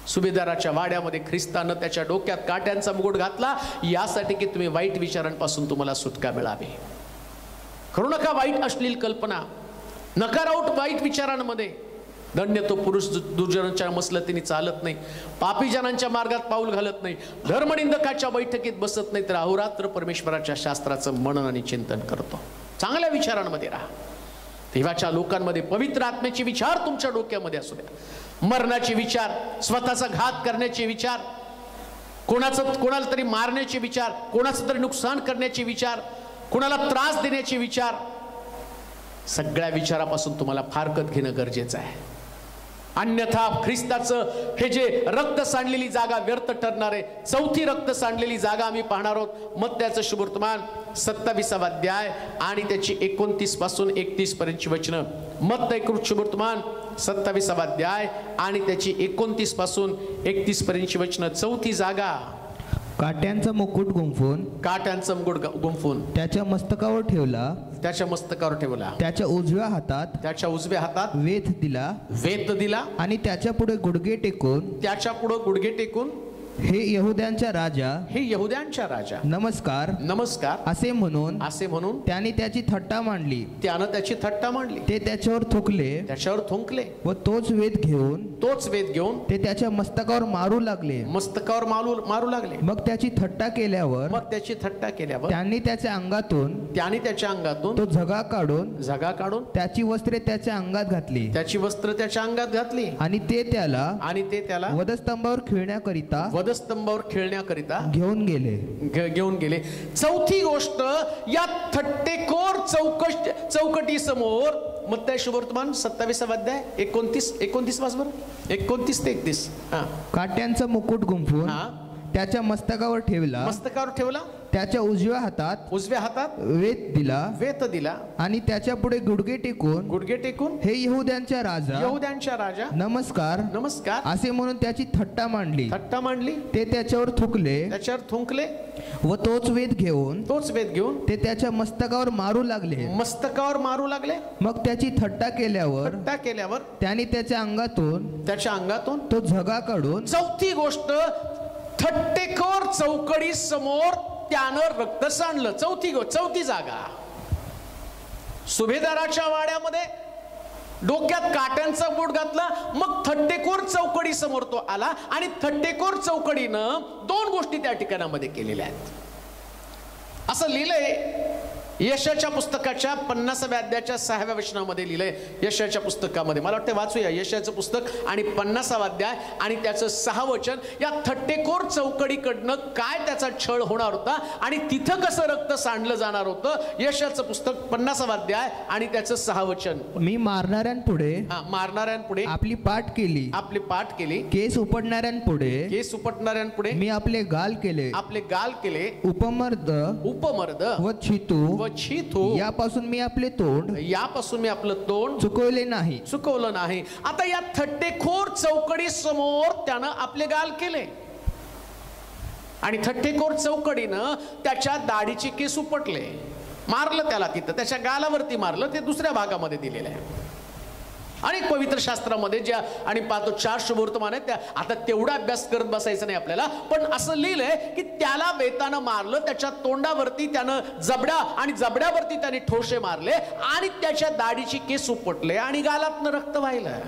सुभेदाराच्या वाड्यामध्ये ख्रिस्तानं त्याच्या डोक्यात काट्यांचा मुकुट घातला, यासाठी की तुम्ही वाईट विचारांपासून तुम्हाला सुटका मिळावी. करू नका वाईट अश्लील कल्पना, नका राहू वाईट विचारांमध्ये. धन्य तो पुरुष दुर्जनांच्या मसलतीने चालत नाही, पापी जनांच्या मार्गात पाऊल घालत नाही, धर्मनिंदकाच्या बैठकीत बसत नाही, तर अहोरात्र परमेश्वराच्या शास्त्राचं मनन आणि चिंतन करतो. चांगल्या विचारांमध्ये राहा. देवाच्या लोकांमध्ये पवित्र आत्म्याचे विचार तुमच्या डोक्यामध्ये असू द्या. मरणाचे विचार, स्वतःचा घात करण्याचे विचार, कोणाला तरी मारण्याचे विचार, कोणाचं तरी नुकसान करण्याचे विचार, कोणाला त्रास देण्याचे विचार, सगळ्या विचारापासून तुम्हाला फारकत घेणं गरजेचं आहे. अन्यथा ख्रिस्ताचं हे जे रक्त सांडलेली जागा व्यर्थ ठरणार आहे. 4थी रक्त सांडलेली जागा आम्ही पाहणार आहोत. मत्त्याचं शुभवर्तमान 27वा अध्याय आणि त्याची 29 पासून 31 पर्यंतची वचनं. मत्तय शुभवर्तमान 27वा अध्याय आणि त्याची 29 पासून 31 पर्यंतची वचनं. 4थी जागा. काट्यांचा मुकुट गुंफून, काट्यांचा मुकुट गुंफून त्याच्या मस्तकावर ठेवला, त्याच्या मस्तकावर ठेवला. त्याच्या उजव्या हातात वेध दिला आणि त्याच्या पुढे गुडघे टेकून हे यहुद्यांचा राजा नमस्कार असे म्हणून त्याने त्याची थट्टा मांडली. ते त्याच्यावर थुंकले व तोच वेध घेऊन ते त्याच्या मस्तकावर मारू लागले. मग त्याची थट्टा केल्यावर त्यांनी त्याच्या अंगातून तो झगा काढून त्याची वस्त्रे त्याच्या अंगात घातली आणि ते त्याला वधस्तंभावर खेळण्याकरिता घेऊन गेले. चौथी गोष्ट, या थट्टेखोर चौकटी समोर मत्ती शुभवर्तमान 27वा अध्याय 29 वाच बरं. 29 ते 31. काट्यांचा मुकुट गुंफून त्याच्या मस्तकावर ठेवला, त्याच्या उजव्या हातात वेध दिला आणि त्याच्या पुढे गुडघे टेकून हे यहुद्यांचा राजा नमस्कार असे म्हणून त्याची थट्टा मांडली. ते त्याच्यावर थुंकले व तोच वेध घेऊन ते त्याच्या मस्तकावर मारू लागले. मग त्याची थट्टा केल्यावर त्याने त्याच्या अंगातून तो झगा काढून. चौथी गोष्ट, थट्टेखोर चौकडी समोर त्यानं रक्त सांडलं. चौथी जागा, सुभेदाराच्या वाड्यामध्ये डोक्यात काट्यांचा बोट घातला. मग थट्टेखोर चौकडी समोर तो आला आणि थट्टेखोर चौकडीनं 2 गोष्टी त्या ठिकाणामध्ये केलेल्या आहेत. असं लिहिलंय यशाच्या पुस्तकाच्या 50व्या अध्यायाच्या 6व्या वचनामध्ये लिहिलंय. यशाच्या पुस्तकामध्ये, मला वाटतं वाचूया यशाचं पुस्तक आणि 50वा अध्याय आणि त्याचं 6 वचन. या थट्टेखोर चौकडीकडनं काय त्याचा छळ होणार होता आणि तिथं कसं रक्त सांडलं जाणार होतं. यशाचं पुस्तक 50वा अध्याय आणि त्याचं 6 वचन. मी मारणाऱ्यांपुढे आपली पाठ केली, केस उपटणाऱ्यांपुढे मी आपले गाल केले, उपमर्द व छितू यापासून मी आपलं तोंड चुकवलं नाही. आता या थट्टेखोर चौकडी समोर त्यानं आपले गाल केले आणि थट्टेखोर चौकडीनं त्याच्या दाढीचे केस उपटले. मारलं त्याला तिथं, त्याच्या गालावरती मारलं. ते दुसऱ्या भागामध्ये दिलेलं आहे. अनेक पवित्र शास्त्रामध्ये ज्या आणि पाहतो 4 शुभवर्तमान आहेत. त्या आता तेवढा अभ्यास करत बसायचं नाही आपल्याला, पण असं लिहिलंय की त्याला बेतानं मारलं, त्याच्या तोंडावरती त्यानं जबड्यावरती त्याने ठोसे मारले आणि त्याच्या दाढीची केस उपटले आणि गालातनं रक्त वाहिलं.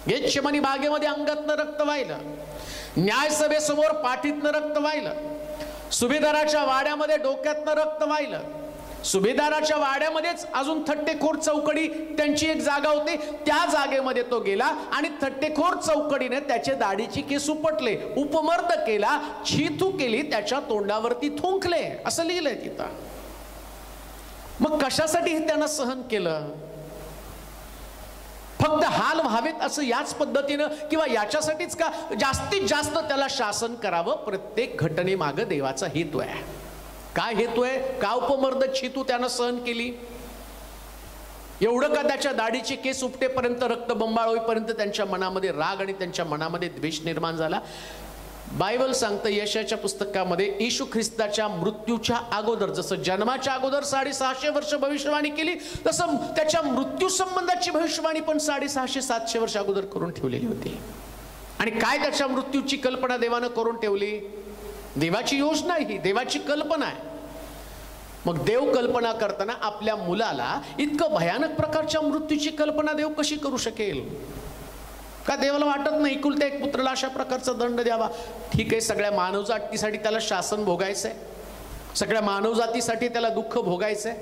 गेतशेमनी बागेमध्ये अंगातनं रक्त वाहिलं, न्यायसभेसमोर पाठीतनं रक्त वाहिलं, सुभेदाराच्या वाड्यामध्ये डोक्यातनं रक्त वाहिलं. सुभेदाराच्या वाड्यामध्येच अजून थट्टेखोर चौकडी त्यांची एक जागा होती, त्या जागेमध्ये तो गेला आणि थट्टेखोर चौकडीने त्याचे दाढीची केस उपटले, उपमर्द केला, छितू केली, त्याच्या तोंडावरती थुंकले असं लिहिलंय तिथं. मग कशासाठी हे त्यानं सहन केलं? फक्त हाल व्हावेत असं याच पद्धतीनं किंवा याच्यासाठीच का जास्तीत जास्त त्याला शासन करावं? प्रत्येक घटनेमागं देवाचा हेतू आहे. काय हेतू आहे? का उपमर्द छितू त्यानं सहन केली? एवढं का त्याच्या दाढीचे केस उपटेपर्यंत, रक्त बंबाळ होईपर्यंत त्यांच्या मनामध्ये राग आणि त्यांच्या मनामध्ये द्वेष निर्माण झाला? बायबल सांगतं यशाच्या पुस्तकामध्ये येशू ख्रिस्ताच्या मृत्यूच्या अगोदर, जसं जन्माच्या अगोदर 650 वर्ष भविष्यवाणी केली, तसं त्याच्या मृत्यू संबंधाची भविष्यवाणी पण 650-700 वर्ष अगोदर करून ठेवलेली होती. आणि काय त्याच्या मृत्यूची कल्पना देवानं करून ठेवली? देवाची योजना ही, देवाची कल्पना आहे. मग देव कल्पना करताना आपल्या मुलाला इतकं भयानक प्रकारच्या मृत्यूची कल्पना देव कशी करू शकेल? का देवाला वाटत नाही एकुलत्या एक पुत्राला अशा प्रकारचा दंड द्यावा? ठीक आहे, सगळ्या मानवजातीसाठी त्याला शासन भोगायचंय, सगळ्या मानवजातीसाठी त्याला दुःख भोगायचंय.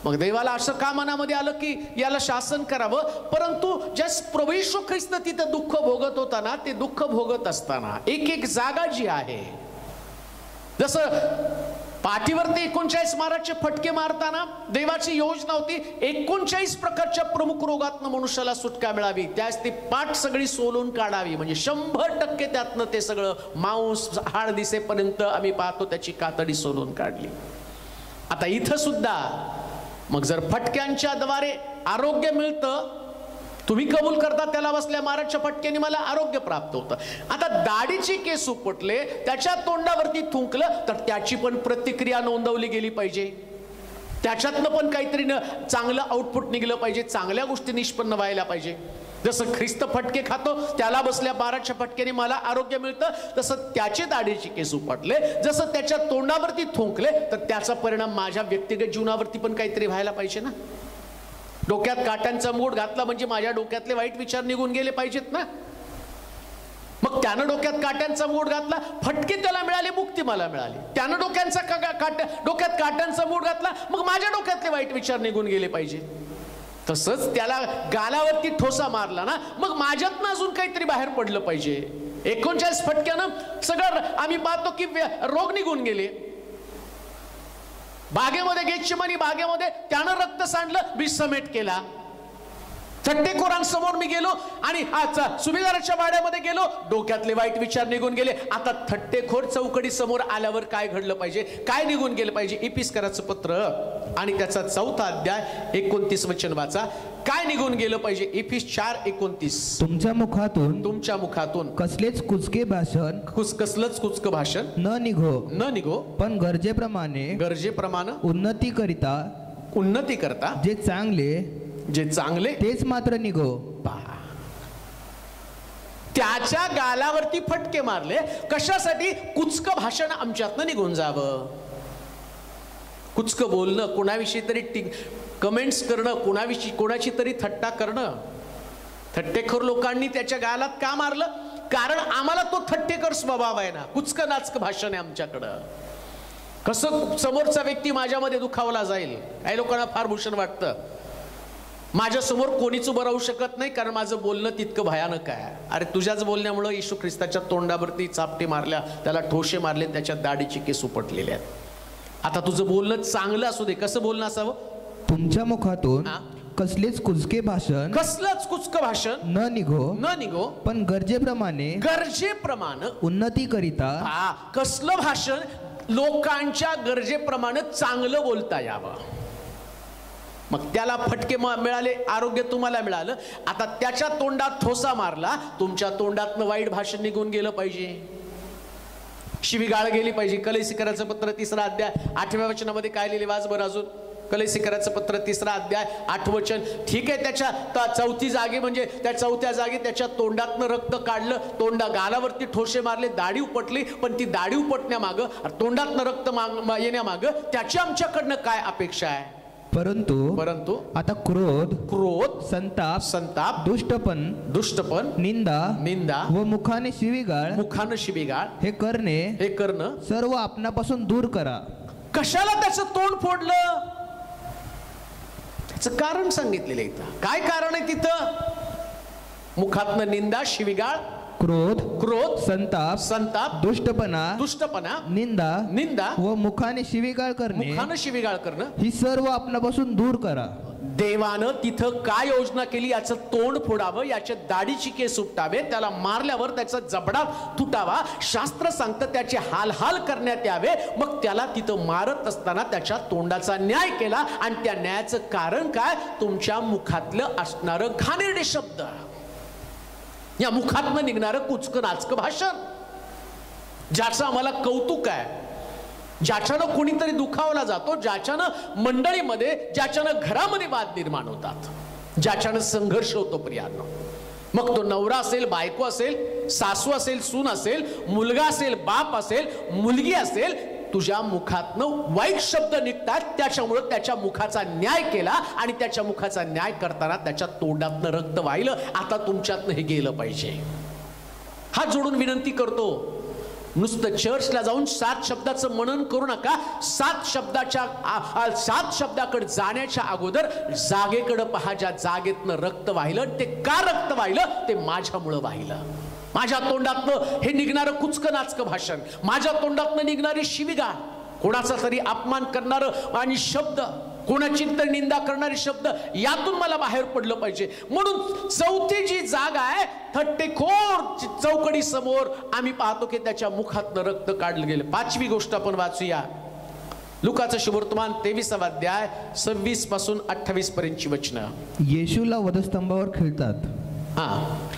मग देवाला असं का मनामध्ये आलं की याला शासन करावं? परंतु ज्या प्रभू येशू ख्रिस्त तिथं दुःख भोगत होता ना, ते दुःख भोगत असताना एक जागा जी आहे, जसं पाठीवरती 39 माराचे फटके मारताना देवाची योजना होती 39 प्रकारच्या प्रमुख रोगातनं मनुष्याला सुटका मिळावी, त्यास ती पाठ सगळी सोलून काढावी, म्हणजे 100% त्यातनं ते सगळं मांस हाड दिसेपर्यंत आम्ही पाहतो त्याची कातडी सोलून काढली. आता इथं सुद्धा मग जर फटक्यांच्या द्वारे आरोग्य मिळतं, तुम्ही कबूल करता त्याला बसल्या माराच्या फटक्याने मला आरोग्य प्राप्त होतं. आता दाढीचे केस उपटले, त्याच्या तोंडावरती थुंकलं तर त्याची पण प्रतिक्रिया नोंदवली गेली पाहिजे, त्याच्यातनं पण काहीतरी चांगलं आउटपुट निघलं पाहिजे, चांगल्या गोष्टी निष्पन्न व्हायला पाहिजे. जसं ख्रिस्त फटके खातो, त्याला बसल्या माराच्या फटक्याने मला आरोग्य मिळतं, तसं त्याचे दाढीचे केस उपटले, जसं त्याच्या तोंडावरती थुंकले तर त्याचा परिणाम माझ्या व्यक्तिगत जीवनावरती पण काहीतरी व्हायला पाहिजे ना. डोक्यात काट्यांचा मूठ घातला म्हणजे माझ्या डोक्यातले वाईट विचार निघून गेले पाहिजेत ना. मग त्यानं डोक्यात काट्यांचा मूठ घातला, फटके त्याला मिळाले, मुक्ती मला मिळाली. त्यानं डोक्यात काट्यांचा मूठ घातला, मग माझ्या डोक्यातले वाईट विचार निघून गेले पाहिजे. तसंच त्याला गालावरती ठोसा मारला ना, मग माझ्यातनं अजून काहीतरी बाहेर पडलं पाहिजे. 39 फटक्यानं सगळं आम्ही पाहतो की रोग निघून गेले. बागेमध्ये गेतशेमनी बागेमध्ये त्यानं रक्त सांडलं, विषसमेट केला. थट्टेखोरांसमोर मी गेलो आणि सुभेदाराच्या वाड्यामध्ये गेलो, डोक्यातले वाईट विचार निघून गेले. आता थट्टेखोर चौकडी समोर आल्यावर काय घडलं पाहिजे, काय निघून गेलं पाहिजे? इपिस्कराचं पत्र आणि त्याचा 4 अध्याय 29 वचन वाचा. काय निघून गेलं पाहिजे? इफिस 4:29. तुमच्या मुखातून कसलेच कुचके भाषण, कसलंच कुचकं भाषण न निघो, पण गरजेप्रमाणे उन्नती करता जे चांगले तेच मात्र निघो. त्याच्या गालावरती फटके मारले कशासाठी? कुचकं भाषण आमच्यातनं निघून जावं. कुचकं बोलणं, कोणाविषयी तरी कमेंट्स करणं, कोणाची तरी थट्टा करणं. थट्टेखोर लोकांनी त्याच्या गालात का मारलं? कारण आम्हाला तो थट्टेकर स्वभाव आहे ना, कुचकं नाचकं भाषण आहे आमच्याकडं. कसं समोरचा व्यक्ती माझ्यामध्ये दुखावला जाईल. काही लोकांना फार भूषण वाटतं, माझ्या समोर कोणीच उभं राहू शकत नाही कारण माझं बोलणं तितकं भयानक आहे. अरे तुझ्याच बोलण्यामुळं येशू ख्रिस्ताच्या तोंडावरती चापटे मारल्या, त्याला ठोशे मारले, त्याच्या दाढीचे केस उपटलेले आहेत. आता तुझं बोलणं चांगलं असू दे, कसं बोलणं असावं? तुमच्या मुखातून कसलेच कुचके भाषण, कसलंच कुचकं भाषण न निघो, पण गरजेप्रमाणे उन्नती करिता. कसलं भाषण? लोकांच्या गरजेप्रमाणे चांगलं बोलता यावं. मग त्याला फटके मिळाले, आरोग्य तुम्हाला मिळालं. आता त्याच्या तोंडात ठोसा मारला, तुमच्या तोंडातनं वाईट भाषण निघून गेलं पाहिजे, शिवीगाळ गेली पाहिजे. कलेसिकराचं पत्र 3 अध्याय 8व्या वचनामध्ये काय लिहिले? वाच बरं अजून. कलेसिकराचं पत्र 3 अध्याय 8 वचन. ठीक आहे, त्याच्या 4थी जागी म्हणजे त्या 4थ्या जागी त्याच्या तोंडातनं रक्त काढलं, गालावरती ठोसे मारले, दाढी उपटली. पण ती दाढी उपटण्यामागं, तोंडातनं रक्त येण्यामागं त्याची आमच्याकडनं काय अपेक्षा आहे? परंतु आता क्रोध, संताप, दुष्टपण, निंदा व मुखाने शिवीगाळ हे करणं सर्व आपणापासून दूर करा. कशाला त्याचं तोंड फोडलं? त्याचं कारण सांगितलेलं इथं. काय कारण आहे तिथं? मुखातनं निंदा, शिवीगाळ, क्रोध, संताप, दुष्टपणा, निंदा व मुखाने शिवीगाळ करणं ही सर्व आपणापासून दूर करा. देवानं तिथं काय योजना केली? याचं तोंड फोडावं, याच्या दाढीची केस उपटावे, त्याला मारल्यावर त्याचा जबडा तुटावा. शास्त्र सांगतं त्याचे हाल करण्यात यावे. मग त्याला तिथं मारत असताना त्याच्या तोंडाचा न्याय केला. आणि त्या न्यायाचं कारण काय? तुमच्या मुखातलं असणारं घाणेरडे शब्द, या मुखातनं निघणारं कुचकं नाचकं भाषण, ज्याचं आम्हाला कौतुक आहे, ज्याच्यानं कोणीतरी दुखावला जातो, ज्याच्यानं मंडळीमध्ये, ज्याच्यानं घरामध्ये वाद निर्माण होतात, ज्याच्यानं संघर्ष होतो प्रियांनो. मग तो नवरा असेल, बायको असेल, सासू असेल, सून असेल, मुलगा असेल, बाप असेल, मुलगी असेल, तुझ्या मुखातनं वाईट शब्द निघतात. त्याच्यामुळे त्याच्या मुखाचा न्याय केला आणि त्याच्या मुखाचा न्याय करताना त्याच्या तोंडातनं रक्त वाहिलं. आता तुमच्यातनं हे गेलं पाहिजे. हात जोडून विनंती करतो, नुसतं चर्चला जाऊन 7 शब्दाचं मनन करू नका. 7 शब्दाकडे जाण्याच्या अगोदर जागेकडे पहा, ज्या जागेतनं रक्त वाहिलं. ते का रक्त वाहिलं? ते माझ्यामुळं वाहिलं. माझ्या तोंडातनं हे निघणारं कुचकं नाचकं भाषण, माझ्या तोंडातनं निघणारी शिवीगाळ, कोणाचा तरी अपमान करणारं आणि शब्द, कोणाची तरी निंदा करणारे शब्द, यातून मला बाहेर पडलं पाहिजे. म्हणून 4थी जी जागा आहे, थट्टेखोर चौकडी समोर आम्ही पाहतो की त्याच्या मुखातनं रक्त काढलं गेलं. 5वी गोष्ट आपण वाचूया. लुकाचं शुभवर्तमान 23वा अध्याय 26 पासून 28 पर्यंतची वचनं. येशूला वधस्तंभावर खिळतात.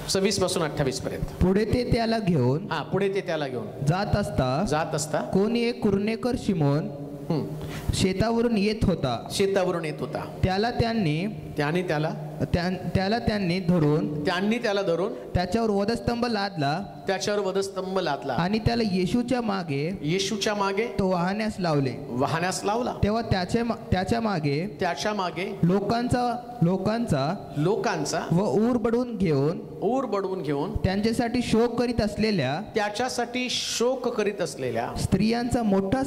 26 पासून 28 पर्यंत. पुढे ते त्याला घेऊन जात असता कोणी एक कुरणेकर शिमोन शेतावरून येत होता. त्याला त्यांनी धरून त्याच्यावर वधस्तंभ लादला आणि त्याला येशूच्या मागे तो वाहण्यास लावला. तेव्हा त्याच्या मागे लोकांचा व ऊर बडवून घेऊन त्यांच्यासाठी शोक करीत असलेल्या स्त्रियांचा मोठा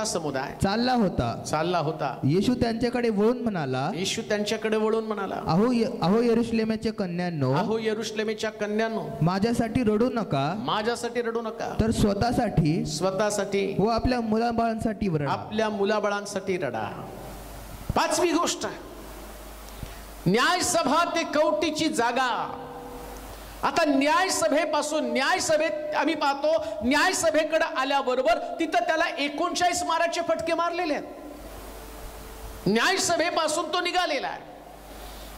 समुदाय चालला होता. येशू त्यांच्याकडे वळून म्हणाला, अहो यरूशलेमेच्या कन्यांनो, माझ्यासाठी रडू नका, तर स्वतःसाठी व आपल्या मुलाबाळांसाठी रडा. 5वी गोष्ट, न्यायसभा ते कवटीची जागा. आता न्यायसभेत आम्ही पाहतो, न्यायसभेकडे आल्याबरोबर तिथं त्याला 39 माराचे फटके मारलेले आहेत. न्यायसभेपासून तो निघालेला आहे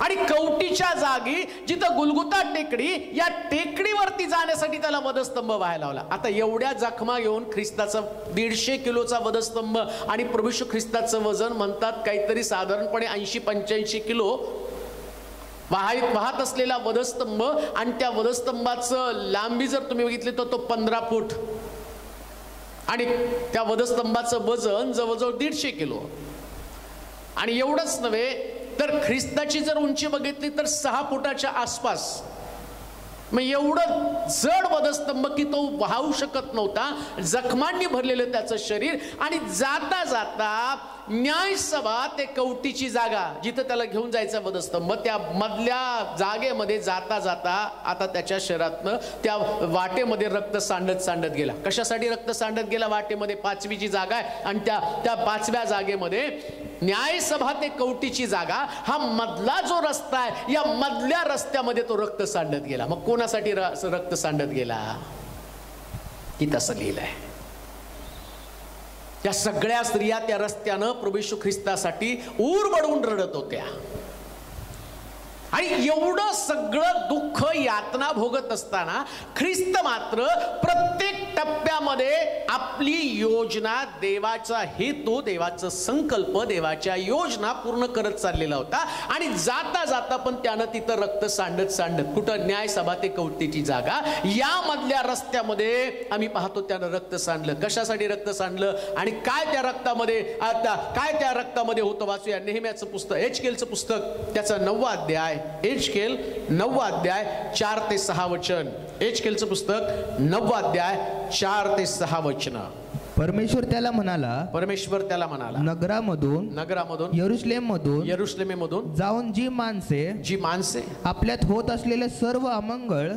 आणि कवटीच्या जागी जिथं गुलगुता टेकडी, या टेकडीवरती जाण्यासाठी त्याला वधस्तंभ व्हायला लावला. आता एवढ्या जखमा घेऊन ख्रिस्ताचा 150 किलोचा वधस्तंभ, आणि प्रभू येशू ख्रिस्ताचं वजन म्हणतात काहीतरी साधारणपणे 80-85 किलो वाहत असलेला वधस्तंभ, आणि त्या वधस्तंभाचं लांबी जर तुम्ही बघितली तर तो 15 फूट, आणि त्या वधस्तंभाचं वजन जवळजवळ 150 किलो. आणि एवढंच नव्हे तर ख्रिस्ताची जर उंची बघितली तर 6 फुटाच्या आसपास. मग एवढं जड वधस्तंभ की तो वाहू शकत नव्हता, जखमांनी भरलेलं त्याचं शरीर. आणि जाता जाता न्यायसभा ते कवटीची जागा जिथं त्याला घेऊन जायचा वधस्तंभ, त्या मधल्या जागेमध्ये जाता आता त्याच्या शरीरातनं त्या वाटेमध्ये रक्त सांडत गेला. कशासाठी रक्त सांडत गेला वाटेमध्ये? 5वीची जागा आहे, आणि त्या 5व्या जागेमध्ये न्यायसभा ते कवटीची जागा हा मधला जो रस्ता आहे, या मधल्या रस्त्यामध्ये तो रक्त सांडत गेला. मग कोणासाठी रक्त सांडत गेला की तसं लिहिलंय. या सगळ्या स्त्रिया त्या रस्त्यानं प्रभू येशू ख्रिस्तासाठी ऊर बडवून रडत होत्या. आणि एवढं सगळं दुःख यातना भोगत असताना ख्रिस्त मात्र प्रत्येक टप्प्यामध्ये आपली योजना, देवाचा हेतू, देवाचा संकल्प, देवाच्या योजना पूर्ण करत चाललेला होता. आणि जाता पण त्यानं तिथं रक्त सांडत कुठं? न्यायसभा ते कवटीची जागा या मधल्या रस्त्यामध्ये आम्ही पाहतो त्यानं रक्त सांडलं. कशासाठी रक्त सांडलं आणि काय त्या रक्तामध्ये होतं? वाचूया नेहम्याचं पुस्तक, एचकेलचं पुस्तक, त्याचा 9वा अध्याय, एचकेल 9वा अध्याय 4 ते 6 वचन. एचकेलचं पुस्तक 9वा अध्याय 4 ते 6 वचन. परमेश्वर त्याला म्हणाला, नगरामधून यरूशलेममधून जाऊन जी माणसे आपल्यात होत असलेले सर्व अमंगळ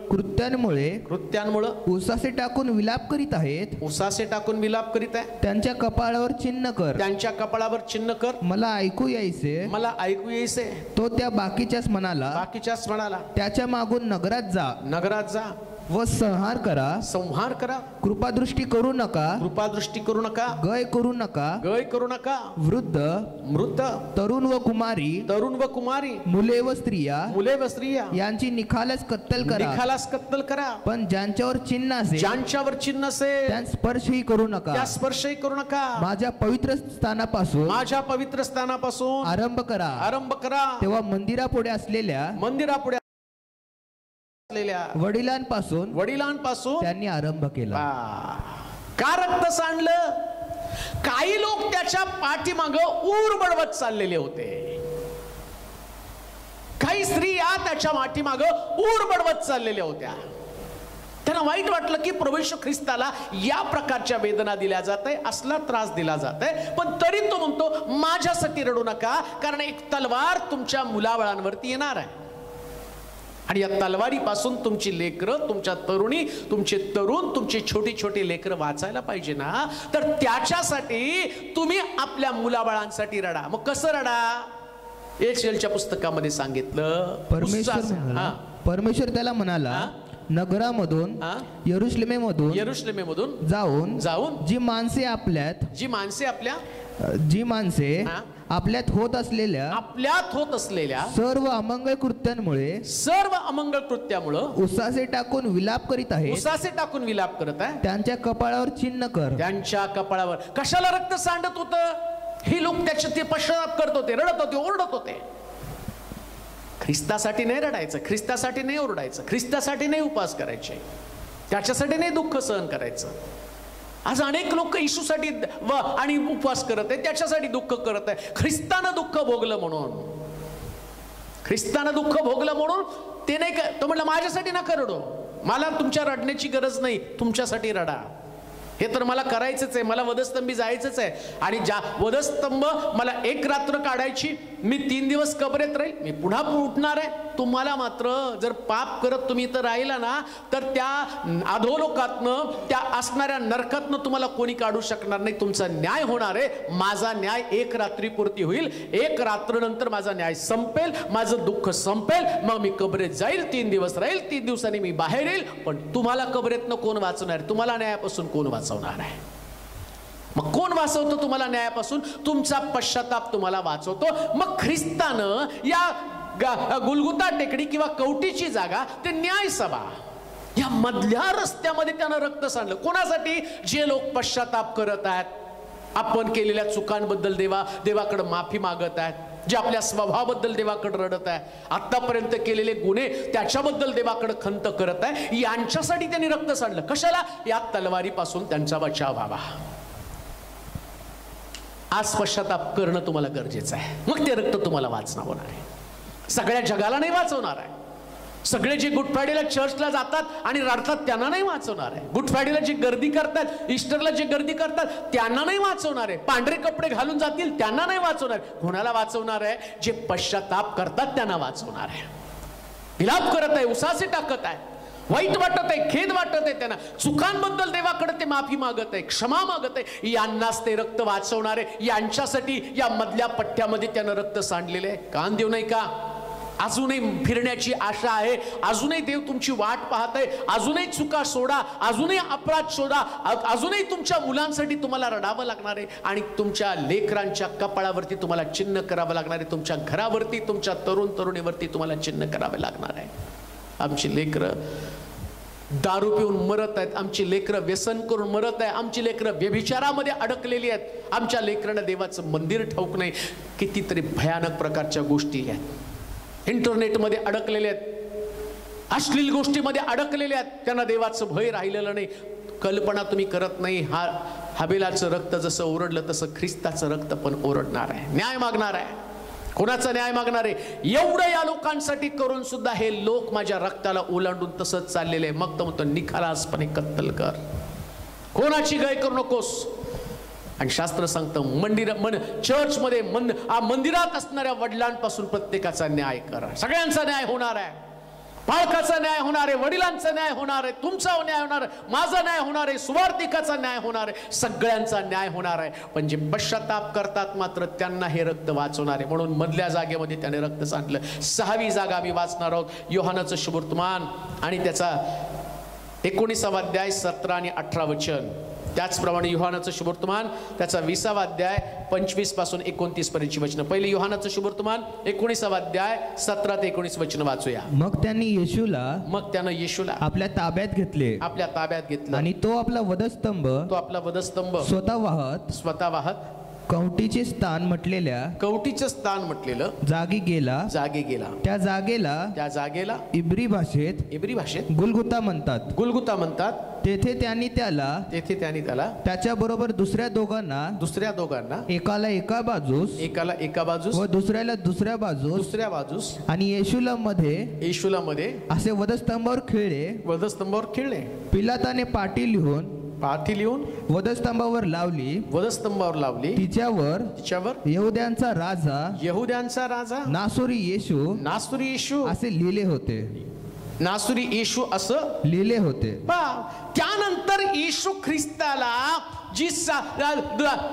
कृत्यांमुळे उसासे टाकून विलाप करीत आहेत, त्यांच्या कपाळावर चिन्ह कर, मला ऐकू यायचे. तो त्या बाकीच्याच म्हणाला, त्याच्या मागून नगरात जा व संहार करा. कृपादृष्टी करू नका, गय करू नका. वृद्ध तरुण व कुमारी, मुले व स्त्रिया यांची निखालस कत्तल करा. पण ज्यांच्यावर चिन्ह असेल त्या स्पर्शही करू नका. माझ्या पवित्र स्थानापासून आरंभ करा. तेव्हा मंदिरापुढे असलेल्या वडिलांपासून त्यांनी आरंभ केला. का रक्त सांडलं? काही लोक त्याच्या पाठीमागं ऊर बडवत चाललेले होते. काही स्त्रिया त्याच्या पाठीमागं ऊर बडवत चाललेल्या होत्या. त्यांना वाईट वाटलं की प्रभू येशू ख्रिस्ताला या प्रकारच्या वेदना दिल्या जात आहे, असला त्रास दिला जात आहे. पण तरी तो म्हणतो माझ्यासाठी रडू नका, कारण एक तलवार तुमच्या मुलाबाळांवरती येणार आहे. आणि या तलवारीपासून तुमची लेकरं, तुमच्या तरुणी, तुमचे तरुण, तुमची छोटी छोटी लेकरं वाचायला पाहिजे ना, तर त्याच्यासाठी तुम्ही आपल्या मुलाबाळांसाठी रडा. मग कसं रडा? एचकेलच्या पुस्तकामध्ये सांगितलं. परमेश्वर त्याला म्हणाला, नगरामधून यरुशलेमेमधून जाऊन जी माणसे आपल्यात होत असलेल्या सर्व अमंगळ कृत्यांमुळे उसासे टाकून विलाप करीत आहे. त्यांच्या कपाळावर चिन्ह कर. त्यांच्या कपाळावर कशाला रक्त सांडत होतं? हे लोक त्याचे ते पश्चाताप करत होते, रडत होते, ओरडत होते. ख्रिस्तासाठी नाही रडायचं, ख्रिस्तासाठी नाही ओरडायचं, ख्रिस्तासाठी नाही उपवास करायचे, त्याच्यासाठी नाही दुःख सहन करायचं. आज अनेक लोक येशूसाठी आणि उपवास करत आहे, त्याच्यासाठी दुःख करत आहे. ख्रिस्तानं दुःख भोगलं म्हणून ते नाही का तो म्हणला माझ्यासाठी नका रडो, मला तुमच्या रडण्याची गरज नाही, तुमच्यासाठी रडा. हे तर मला करायचंच आहे, मला वधस्तंभी जायचंच आहे. आणि ज्या वधस्तंभ मला एक रात्र काढायची, मी 3 दिवस कबरेत राहील, मी पुन्हा उठणार आहे. तुम्हाला मात्र जर पाप करत तुम्ही इथं राहिला ना, तर त्या अधोलोकातनं, त्या असणाऱ्या नरकातनं तुम्हाला कोणी काढू शकणार नाही. तुमचा न्याय होणार आहे. माझा न्याय 1 रात्रीपुरती होईल, 1 रात्रनंतर माझा न्याय संपेल, माझं दुःख संपेल, मग मी कबरेत जाईल, 3 दिवस राहील, 3 दिवसांनी मी बाहेर येईल. पण तुम्हाला कबरेतनं कोण वाचवणार? तुम्हाला न्यायापासून कोण वाचवणार आहे? मग कोण वाचवतो तुम्हाला न्यायापासून? तुमचा पश्चाताप तुम्हाला वाचवतो. मग ख्रिस्तानं या गुलगुता टेकडी किंवा कवटीची जागा, ते न्याय सभा, या मधल्या रस्त्यामध्ये त्यानं रक्त सांडलं. कोणासाठी? जे लोक पश्चाताप करत आहेत, आपण केलेल्या चुकांबद्दल देवाकडे माफी मागत आहेत, जे आपल्या स्वभावाबद्दल देवाकडे रडत आहे, आतापर्यंत केलेले गुन्हे त्याच्याबद्दल देवाकडे खंत करत आहे, यांच्यासाठी त्यांनी रक्त सांडलं. कशाला? या तलवारीपासून त्यांचा बचाव व्हावा. आज पश्चाताप करणं तुम्हाला गरजेचं आहे. मग ते रक्त तुम्हाला वाचणं होणार आहे. सगळ्या जगाला नाही वाचवणार आहे. सगळे जे गुड फ्रायडेला चर्चला जातात आणि रडतात त्यांना नाही वाचवणार आहे. गुड फ्रायडेला जे गर्दी करतात, ईस्टरला जे गर्दी करतात त्यांना नाही वाचवणार आहे. पांढरे कपडे घालून जातील त्यांना नाही वाचवणार. कोणाला वाचवणार आहे? जे पश्चाताप करतात त्यांना वाचवणार आहे. विलाप करत आहे, उसासे टाकत आहे, वाईट वाटत आहे, खेद वाटत आहे, त्यांना चुकांबद्दल देवाकडे ते माफी मागत आहे, क्षमा मागत आहे, यांनाच ते रक्त वाचवणार आहे. यांच्यासाठी या मधल्या पट्ट्यामध्ये त्यानं रक्त सांडलेलं आहे. कान देऊ नाही का? अजूनही फिरण्याची आशा आहे, अजूनही देव तुमची वाट पाहत आहे. अजूनही चुका सोडा, अजूनही अपराध शोधा, अजूनही तुमच्या मुलांसाठी तुम्हाला रडावं लागणार आहे आणि तुमच्या लेकरांच्या कपाळावरती तुम्हाला चिन्ह करावं लागणार आहे. तुमच्या घरावरती, तुमच्या तरुण तरुणीवरती तुम्हाला चिन्ह करावे लागणार आहे. आमची लेकरं दारू पिऊन मरत आहेत, आमची लेकरं व्यसन करून मरत आहे, आमची लेकरं व्यभिचारामध्ये अडकलेली आहेत, आमच्या लेकरांना देवाचं मंदिर ठाऊक नाही. कितीतरी भयानक प्रकारच्या गोष्टी आहेत. इंटरनेटमध्ये अडकलेले आहेत, अश्लील गोष्टीमध्ये अडकलेले आहेत, त्यांना देवाचं भय राहिलेलं नाही. कल्पना तुम्ही करत नाही. हाबेलाचं रक्त जसं ओरडलं तसं ख्रिस्ताचं रक्त पण ओरडणार आहे, न्याय मागणार आहे. कोणाचा न्याय मागणार आहे? एवढं या लोकांसाठी करून सुद्धा हे लोक माझ्या रक्ताला ओलांडून तसंच चाललेले आहे. मग तो म्हणतो निखालासपणे कत्तल कर, कोणाची गय करू नकोस. आणि शास्त्र सांगतं चर्चमध्ये मंदिरात असणाऱ्या वडिलांपासून प्रत्येकाचा न्याय करा. सगळ्यांचा न्याय होणार आहे. बाळकाचा न्याय होणार आहे, वडिलांचा न्याय होणार आहे, तुमचा न्याय होणार आहे, माझा न्याय होणार आहे, सुवार्तिकाचा न्याय होणार आहे, सगळ्यांचा न्याय होणार आहे. पण जे पश्चाताप करतात मात्र त्यांना हे रक्त वाचवणार आहे. म्हणून मधल्या जागेमध्ये त्याने रक्त सांडलं. 6वी जागा आम्ही वाचणार आहोत, योहानाचं शुभवर्तमान आणि त्याचा 19वा अध्याय 17 आणि 18 वचन. त्याचप्रमाणे योहानाचं शुभवर्तमान त्याचा 20वा अध्याय 25 पासून 29 पर्यंतची वचनं. पहिले योहानाचं शुभवर्तमान 19वा अध्याय 17 ते 19 वचनं वाचूया. मग त्यानं येशूला आपल्या ताब्यात घेतले आणि तो आपला वधस्तंभ स्वतः वाहत कवटीचे स्थान म्हटलेलं जागी गेला. त्या जागेला इब्री भाषेत गुलगुता म्हणतात. तेथे त्यांनी त्याला त्याच्याबरोबर दुसऱ्या दोघांना एकाला एका बाजूस व दुसऱ्याला दुसऱ्या बाजूस आणि येशूला मध्ये असे वधस्तंभावर खेळले. पिलाताने पाटी लिहून वधस्तंभावर लावली. तिच्यावर यहुद्यांचा राजा नासोरी येशू असे लिहिले होते. त्यानंतर येशू ख्रिस्ताला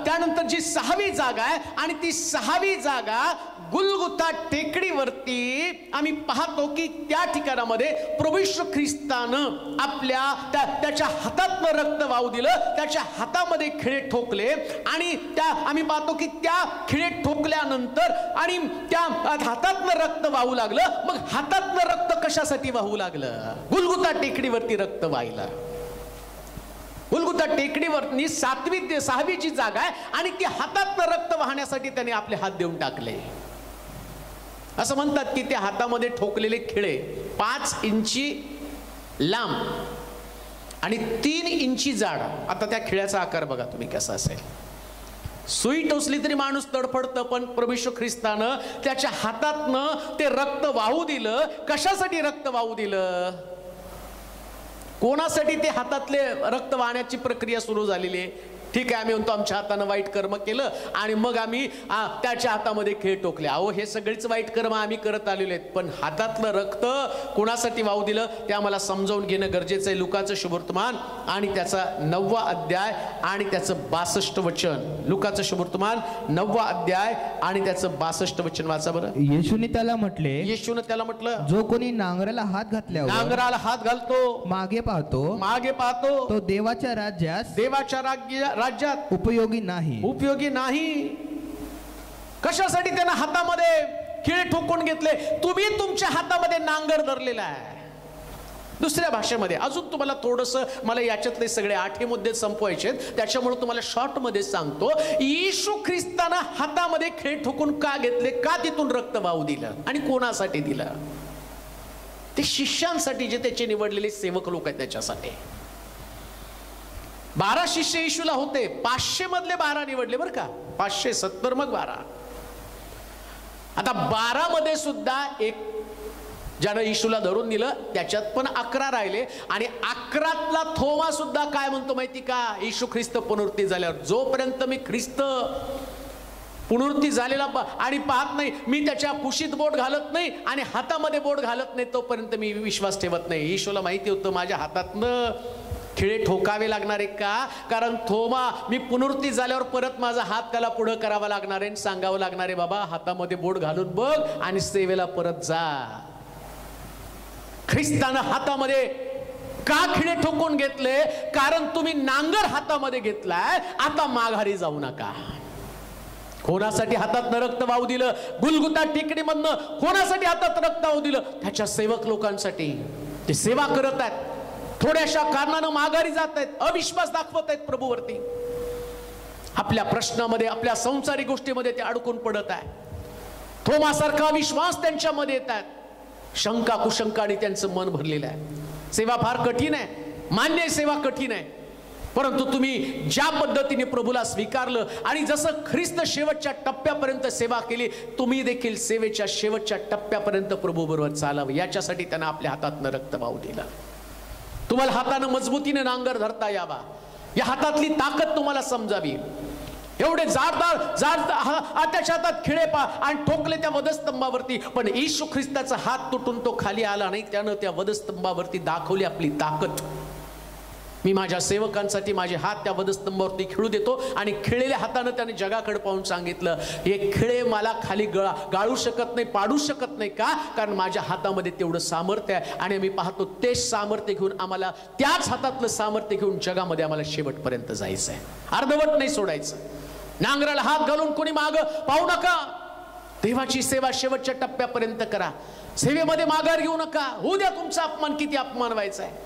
त्यानंतर जी 6वी जागा आहे आणि ती 6वी जागा गुलगुता टेकडीवर टेकडीवरती आम्ही पाहतो की त्या ठिकाणामध्ये प्रभू येशू ख्रिस्तानं आपल्या त्याच्या हातातनं रक्त वाहू दिलं, त्याच्या हातामध्ये खिळे ठोकले आणि आम्ही पाहतो की त्या खिळे ठोकल्यानंतर आणि त्या हातातनं रक्त वाहू लागलं. मग हातातनं रक्त कशासाठी वाहू लागलं? गुलगुता टेकडीवरती रक्त वाहिलं. गुलगुता टेकडीवरती 6वी जागा आहे आणि ती हातातनं रक्त वाहण्यासाठी त्याने आपले हात देऊन टाकले. असं म्हणतात की त्या हातामध्ये ठोकलेले खिळे 5 इंची लांब आणि 3 इंची जाड. आता त्या खिळ्याचा आकार बघा तुम्ही कसा असेल. सुई टोचली तरी माणूस तडफडतं, पण प्रभू येशू ख्रिस्तानं त्याच्या हातातनं ते रक्त वाहू दिलं. कशासाठी रक्त वाहू दिलं? कोणासाठी ते हातातले रक्त वाहण्याची प्रक्रिया सुरू झालेली आहे? ठीक आहे, आम्ही म्हणतो आमच्या हातानं वाईट कर्म केलं आणि मग आम्ही त्याच्या हातामध्ये खिळे टोकले. अहो, हे सगळेच वाईट कर्म आम्ही करत आलेले आहेत, पण हातातलं रक्त कोणासाठी वाहू दिलं ते आम्हाला समजावून घेणं गरजेचं आहे. लुकाचं शुभवर्तमान आणि त्याचा 9वा अध्याय आणि त्याचं 62 वचन. लुकाचं शुभवर्तमान 9वा अध्याय आणि त्याचं 62 वचन वाचा बरं. येशूने त्याला म्हटलं, जो कोणी नांगराला हात घातल्यावर नांगराला हात घालतो, मागे पाहतो, तो देवाच्या राज्यात उपयोगी नाही. कशासाठी त्यानं हातामध्ये खिळे ठोकून घेतले? तुम्ही तुमच्या हातामध्ये नांगर धरलेला आहे. दुसऱ्या भाषेमध्ये अजून तुम्हाला थोडंसं, मला याच्यातले सगळे 8 मुद्दे संपवायचे, त्याच्यामुळे तुम्हाला शॉर्ट मध्ये सांगतो. येशू ख्रिस्तानं हातामध्ये खिळे ठोकून का घेतले? का तिथून रक्त वाहू दिलं आणि कोणासाठी दिलं? ते शिष्यांसाठी, जे त्याचे निवडलेले सेवक लोक आहेत त्याच्यासाठी. 12 शिष्य येशूला होते. 500 मधले 12 निवडले बरं का. 570 मग 12. आता 12 मध्ये सुद्धा एक ज्यानं येशूला धरून दिलं, त्याच्यात पण 11 राहिले आणि 11तला थोमा सुद्धा काय म्हणतो माहिती का? येशू ख्रिस्त पुनरुत्थान झाल्यावर, जोपर्यंत मी ख्रिस्त पुनरुत्थान झालेला आणि पाहत नाही, मी त्याच्या कुशीत बोट घालत नाही आणि हातामध्ये बोट घालत नाही, तोपर्यंत मी विश्वास ठेवत नाही. येशूला माहिती होतं माझ्या हातातनं खिळे ठोकावे लागणार आहे का? कारण थोमा, मी पुनरुत्थान झाल्यावर परत माझा हात त्याला पुढं करावा लागणार आहे, सांगावं लागणार आहे, बाबा हातामध्ये बोट घालून बघ आणि सेवेला परत जा. ख्रिस्तानं हातामध्ये का खिळे ठोकून घेतले? कारण तुम्ही नांगर हातामध्ये घेतलाय, आता माघारी जाऊ नका. कोणासाठी हातात रक्त वाहू दिलं? गुलगुता टेकडीमधनं कोणासाठी हातात रक्त वाहू दिलं? त्याच्या सेवक लोकांसाठी. ते सेवा करत आहेत, थोड्याशा कारणानं माघारी जात आहेत, अविश्वास दाखवत आहेत प्रभूवरती. आपल्या प्रश्नामध्ये, आपल्या संसारिक गोष्टीमध्ये ते अडकून पडत आहे. थोमासारखा विश्वास त्यांच्यामध्ये येत आहेत. शंका कुशंकाने त्यांचं मन भरलेलं आहे. सेवा फार कठीण आहे, मान्य आहे, सेवा कठीण आहे. परंतु तुम्ही ज्या पद्धतीने प्रभूला स्वीकारलं आणि जसं ख्रिस्त शेवटच्या टप्प्यापर्यंत सेवा केली, तुम्ही देखील सेवेच्या शेवटच्या टप्प्यापर्यंत प्रभू बरोबर चालावं, याच्यासाठी त्यांना आपल्या हातातनं रक्त वाहू दिलं. तुम्हाला हातानं मजबूतीने नांगर धरता यावा, या हातातली ताकद तुम्हाला समजावी. एवढे जाड त्याच्या हातात खिळे आणि ठोकले त्या वधस्तंभावरती, पण येशू ख्रिस्ताचा हात तुटून तो खाली आला नाही. त्यानं त्या वधस्तंभावरती दाखवली आपली ताकद. मी माझ्या सेवकांसाठी माझे हात त्या वधस्तंभावरती खिळू देतो. आणि खिळलेल्या हातानं त्याने जगाकडे पाहून सांगितलं, हे खिळे मला खाली गाळू शकत नाही, पाडू शकत नाही. का? कारण माझ्या हातामध्ये तेवढं सामर्थ्य आहे. आणि आम्ही पाहतो तेच सामर्थ्य घेऊन आम्हाला, त्याच हातातलं सामर्थ्य घेऊन जगामध्ये आम्हाला शेवटपर्यंत जायचं आहे. अर्धवट नाही सोडायचं. नांगराला हात घालून कोणी माग पाहू नका. देवाची सेवा शेवटच्या टप्प्यापर्यंत करा. सेवेमध्ये माघार घेऊ नका. होऊ द्या तुमचा अपमान, किती अपमान व्हायचा आहे.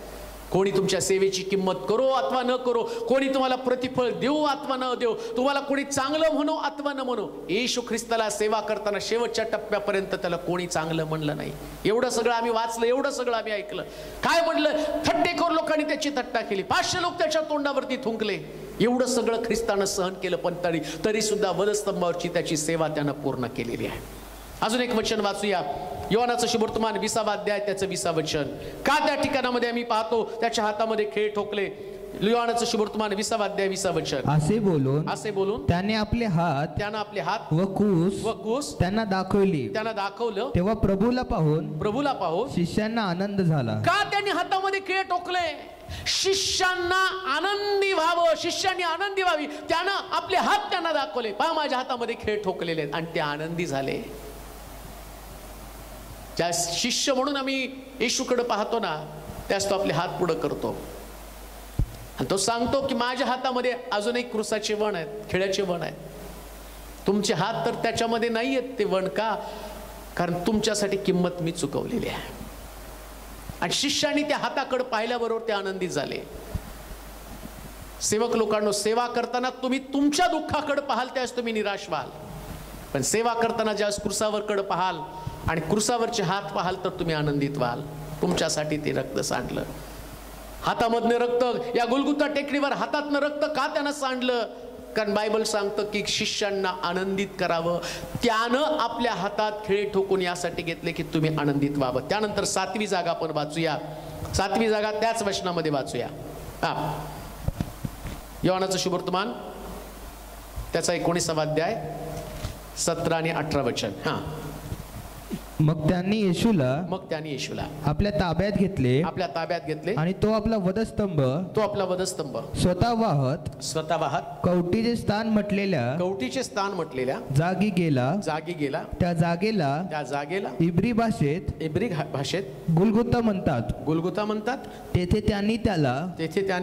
कोणी तुमच्या सेवेची किंमत करो अथवा न करो, कोणी तुम्हाला प्रतिफळ देऊ अथवा न देऊ, तुम्हाला कोणी चांगलं म्हणू अथवा न म्हणू, येशू ख्रिस्ताला सेवा करताना शेवटच्या टप्प्यापर्यंत त्याला कोणी चांगलं म्हणलं नाही. एवढं सगळं आम्ही वाचलं, एवढं सगळं आम्ही ऐकलं. काय म्हणलं? थट्टेखोर लोकांनी त्याची थट्टा केली, 500 लोक त्याच्या तोंडावरती थुंकले. एवढं सगळं ख्रिस्तानं सहन केलं, पण तरी सुद्धा वधस्तंभावरची त्याची सेवा त्यानं पूर्ण केलेली आहे. अजून एक वचन वाचूया, योहानाचं शुभवर्तमान 20वा अध्याय त्याचं 20ं वचन. का त्या ठिकाणामध्ये आम्ही पाहतो त्याच्या हातामध्ये खिळे ठोकले. योहानाचं शुभवर्तमान 20वा अध्याय 20ं वचन. असे बोलून त्याने आपले हात व कूस त्यांना दाखवलं. तेव्हा प्रभूला पाहून शिष्यांना आनंद झाला. का त्यांनी हातामध्ये खिळे टोकले? शिष्यांना आनंदी व्हावं, शिष्यांनी आनंदी व्हावी, त्यानं आपले हात त्यांना दाखवले. पहा माझ्या हातामध्ये खिळे ठोकलेले आहेत, आणि ते आनंदी झाले. ज्या शिष्य म्हणून आम्ही येशूकडे पाहतो ना, त्यास तो आपले हात पुढे करतो आणि तो सांगतो की माझ्या हातामध्ये अजून एक क्रूसाचे वण आहेत, खिळ्याचे वण आहेत. तुमचे हात तर त्याच्यामध्ये नाही आहेत ते वण. का? कारण तुमच्यासाठी किंमत मी चुकवलेली आहे. आणि शिष्याने त्या हाताकडे पाहिल्याबरोबर ते आनंदित झाले. सेवक लोकांनो, सेवा करताना तुम्ही तुमच्या दुःखाकडे पाहाल त्यास तुम्ही निराश व्हाल, पण सेवा करताना ज्यावेळेस क्रूसावरकडे पाहाल आणि क्रूसावरचे हात पाहाल तर तुम्ही आनंदित व्हाल. तुमच्यासाठी ते रक्त सांडलं. हातामधनं रक्त, या गुलगुता टेकडीवर हातातनं रक्त का त्यानं सांडलं? कारण बायबल सांगतं की शिष्यांना आनंदित करावं. त्यानं आपल्या हातात खिळे ठोकून यासाठी घेतले की तुम्ही आनंदित व्हावं. त्यानंतर 7वी जागा आपण वाचूया. 7वी जागा त्याच वचनामध्ये वाचूया. योहानाचं शुभवर्तमान त्याचा 19वा अध्याय 17 आणि 18 वचन. मग त्यांनी येशूला आपल्या ताब्यात घेतले आणि तो आपला वधस्तंभ स्वतः वाहत कवटीचे स्थान म्हटलेल्या जागी गेला. त्या जागेला इब्री भाषेत गुलगुता म्हणतात. तेथे त्यांनी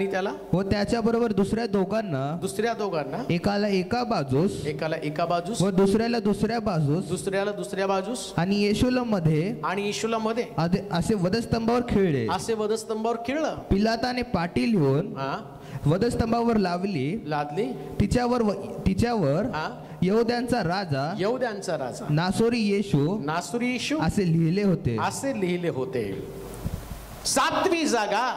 त्याला व त्याच्याबरोबर दुसऱ्या दोघांना एकाला एका बाजूस व दुसऱ्याला दुसऱ्या बाजूस आणि येशूला मध्ये असे वधस्तंभावर खिळलं. पिलाताने पाटी लिहून वधस्तंभावर लादली. तिच्यावर यहूद्यांचा राजा नासोरी येशू असे लिहिले होते. 7वी जागा,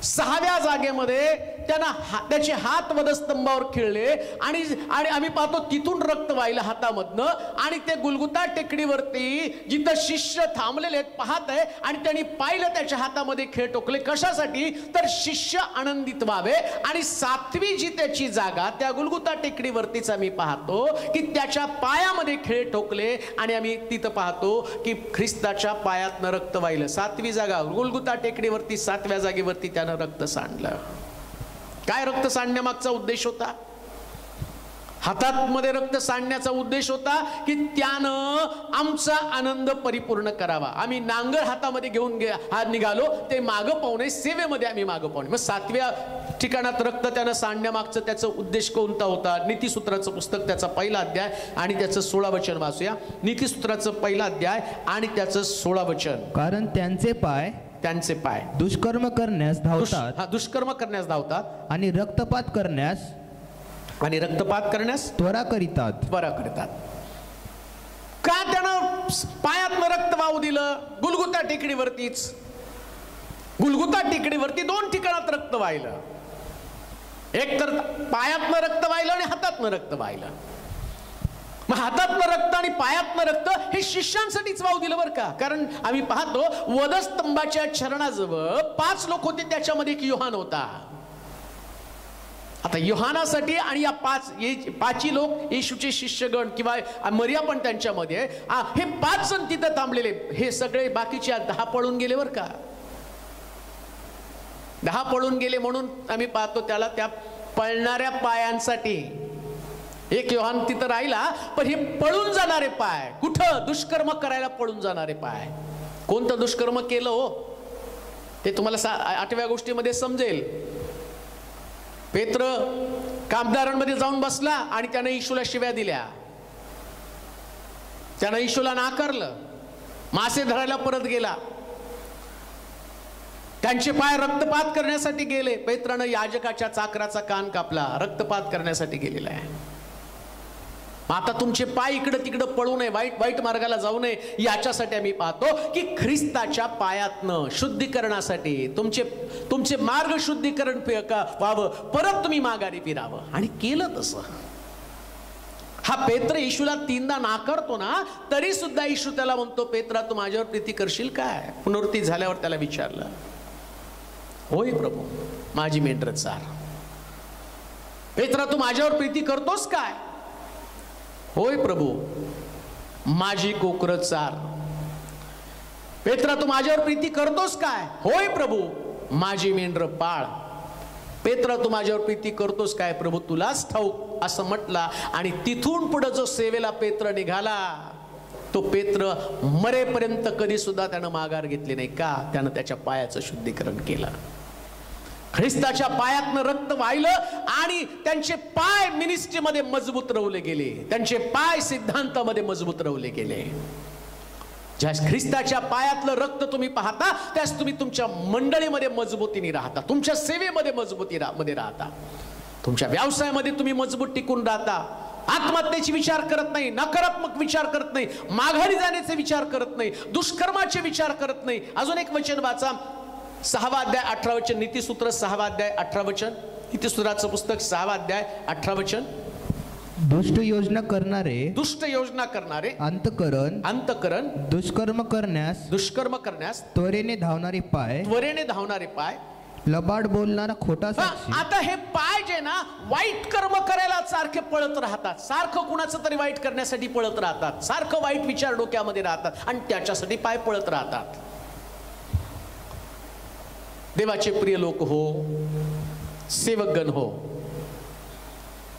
6व्या जागेमध्ये त्याचे हात वधस्तंभावर खिळले आणि आम्ही पाहतो तिथून रक्त वाहिलं हातामधनं. आणि ते गुलगुता टेकडीवरती जिथं शिष्य थांबलेले आहेत पाहत आहे आणि त्यांनी पाहिलं त्याच्या हातामध्ये खिळे ठोकले. कशासाठी? तर शिष्य आनंदित व्हावे. आणि 7वी जी त्याची जागा त्या गुलगुता टेकडीवरतीच आम्ही पाहतो की त्याच्या पायामध्ये खिळे ठोकले आणि आम्ही तिथं पाहतो की ख्रिस्ताच्या पायातनं रक्त वाहिलं. 7वी जागा गुलगुता टेकडीवरती, 7व्या जागेवरती त्यानं रक्त सांडलं. काय रक्त सांडण्यामागचा उद्देश होता? हातामध्ये रक्त सांडण्याचा उद्देश होता की त्यानं आमचा आनंद परिपूर्ण करावा. आम्ही नांगर हातामध्ये घेऊन निघालो, ते मागं पाहुणे सेवेमध्ये आम्ही मागं पाहुणे. मग 7व्या ठिकाणात रक्त त्यानं सांडण्यामागचं त्याचा उद्देश कोणता होता? नीतिसूत्राचं पुस्तक त्याचा 1ला अध्याय आणि त्याचं 16 वचन वाचूया. नीतिसूत्राचं 1ला अध्याय आणि त्याचं 16 वचन. कारण त्यांचे पाय दुष्कर्म करण्यास धावतात आणि रक्तपात करण्यास त्वरा करीतात. का त्यानं पायातनं रक्त वाहू दिलं? गुलगुता टेकडीवरती 2 ठिकाणात रक्त वाहिलं. एक तर पायातनं रक्त वाहिलं आणि हातातनं रक्त वाहिलं. मग हातातलं रक्त आणि पायातलं रक्त हे शिष्यांसाठीच वाहू दिलं बरं का. कारण आम्ही पाहतो वधस्तंभाच्या चरणाजवळ 5 लोक होते, त्याच्यामध्ये एक योहान होता. आता योहानासाठी आणि या 5 लोक येशूचे शिष्यगण किंवा मरिया पण त्यांच्यामध्ये, हे 5 जण तिथं थांबलेले. हे सगळे बाकीचे 10 पळून गेले बरं का. 10 पळून गेले म्हणून आम्ही पाहतो त्याला त्या पळणाऱ्या पायांसाठी एक योहान तिथं राहिला. पण हे पळून जाणारे पाय, कुठं? दुष्कर्म करायला पळून जाणारे पाय. कोणतं दुष्कर्म केलं हो ते तुम्हाला 8व्या गोष्टीमध्ये समजेल. पेत्र कामदारांमध्ये जाऊन बसला आणि त्यानं येशूला शिव्या दिल्या. त्यानं येशूला नाकारलं. मासे धरायला परत गेला. त्यांचे पाय रक्तपात करण्यासाठी गेले. पेत्रानं याजकाच्या चाकराचा कान कापला. रक्तपात करण्यासाठी गेलेला आहे. आता तुमचे पाय इकडं तिकडं पळू नये, वाईट मार्गाला जाऊ नये, याच्यासाठी आम्ही पाहतो की ख्रिस्ताच्या पायातनं शुद्धीकरणासाठी तुमचे मार्ग शुद्धीकरण व्हावं, परत तुम्ही माघारी फिरावं. आणि केलं तसं. हा पेत्र येशूला 3दा नाकारतो ना, तरी सुद्धा येशू त्याला म्हणतो, पेत्रा तू माझ्यावर प्रीती करशील काय? पुनरुत्थान झाल्यावर त्याला विचारलं, होय प्रभू, माझी मेंढरं चार. पेत्रा तू माझ्यावर प्रीती करतोस काय? होय प्रभू, माझी कोकरं चार. पेत्रा तू माझ्यावर प्रीती करतोस काय? होय प्रभू, माझी मेंढरं पाळ. पेत्रा तू माझ्यावर प्रीती करतोस काय? प्रभू तुलाच ठाऊक, असं म्हटला. आणि तिथून पुढे जो सेवेला पेत्र निघाला तो पेत्र मरेपर्यंत कधी सुद्धा त्यानं माघार घेतली नाही. का? त्यानं त्याच्या पायाचं शुद्धीकरण केलं. ख्रिस्ताच्या पायातनं रक्त वाहिलं आणि त्यांचे पाय मिनिस्ट्रीमध्ये मजबूत रवले गेले, त्यांचे पाय सिद्धांतामध्ये मजबूत रवले गेले. ज्यास ख्रिस्ताच्या पायातलं रक्त तुम्ही पाहता त्यास तुम्ही तुमच्या मंडळीमध्ये मजबूतीने राहता, तुमच्या सेवेमध्ये मजबूतीमध्ये राहता, तुमच्या व्यवसायामध्ये तुम्ही मजबूत टिकून राहता. आत्महत्येचे विचार करत नाही, नकारात्मक विचार करत नाही, माघारी जाण्याचे विचार करत नाही, दुष्कर्माचे विचार करत नाही. अजून एक वचन वाचा, 6वा अध्याय 18 वचन, नीतिसूत्र 6वा अध्याय 18 वचन, नीतिसूत्राचं पुस्तक 6वा अध्याय 18 वचन. दुष्ट योजना करणारे अंतकरण दुष्कर्म करण्यास त्वरेने धावणारे पाय लबाड बोलणारा खोटा साक्षी. आता हे पाय जे ना वाईट कर्म करायला सारखे पळत राहतात, सारखं कुणाचं तरी वाईट करण्यासाठी पळत राहतात, सारखं वाईट विचार डोक्यामध्ये राहतात आणि त्याच्यासाठी पाय पळत राहतात. देवाचे प्रिय लोक हो, सेवकगण हो,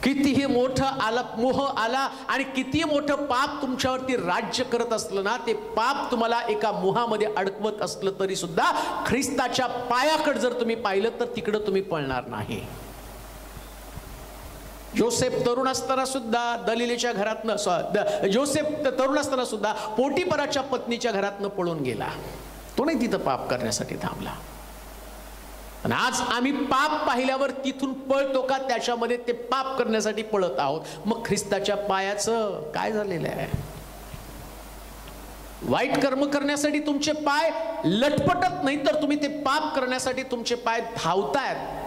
कितीही मोठं मोह आला आणि किती मोठं पाप तुमच्यावरती राज्य करत असलं ना, ते पाप तुम्हाला एका मोहामध्ये अडकवत असलं तरी सुद्धा ख्रिस्ताच्या पायाकडे जर तुम्ही पाहिलं तर तिकडं तुम्ही पळणार नाही. योसेफ तरुण असताना सुद्धा दलिलेच्या घरातनं, योसेफ तरुण असताना सुद्धा पोटिफराच्या पत्नीच्या घरातनं पळून गेला. तो नाही तिथं पाप करण्यासाठी थांबला. आणि आज आम्ही पाप पाहिल्यावर तिथून पळतो का? त्याच्यामध्ये ते पाप करण्यासाठी पळत आहोत. मग ख्रिस्ताच्या पायाचं काय झालेलं आहे? वाईट कर्म करण्यासाठी तुमचे पाय लटपटत नाही, तर तुम्ही ते पाप करण्यासाठी तुमचे पाय धावतायत.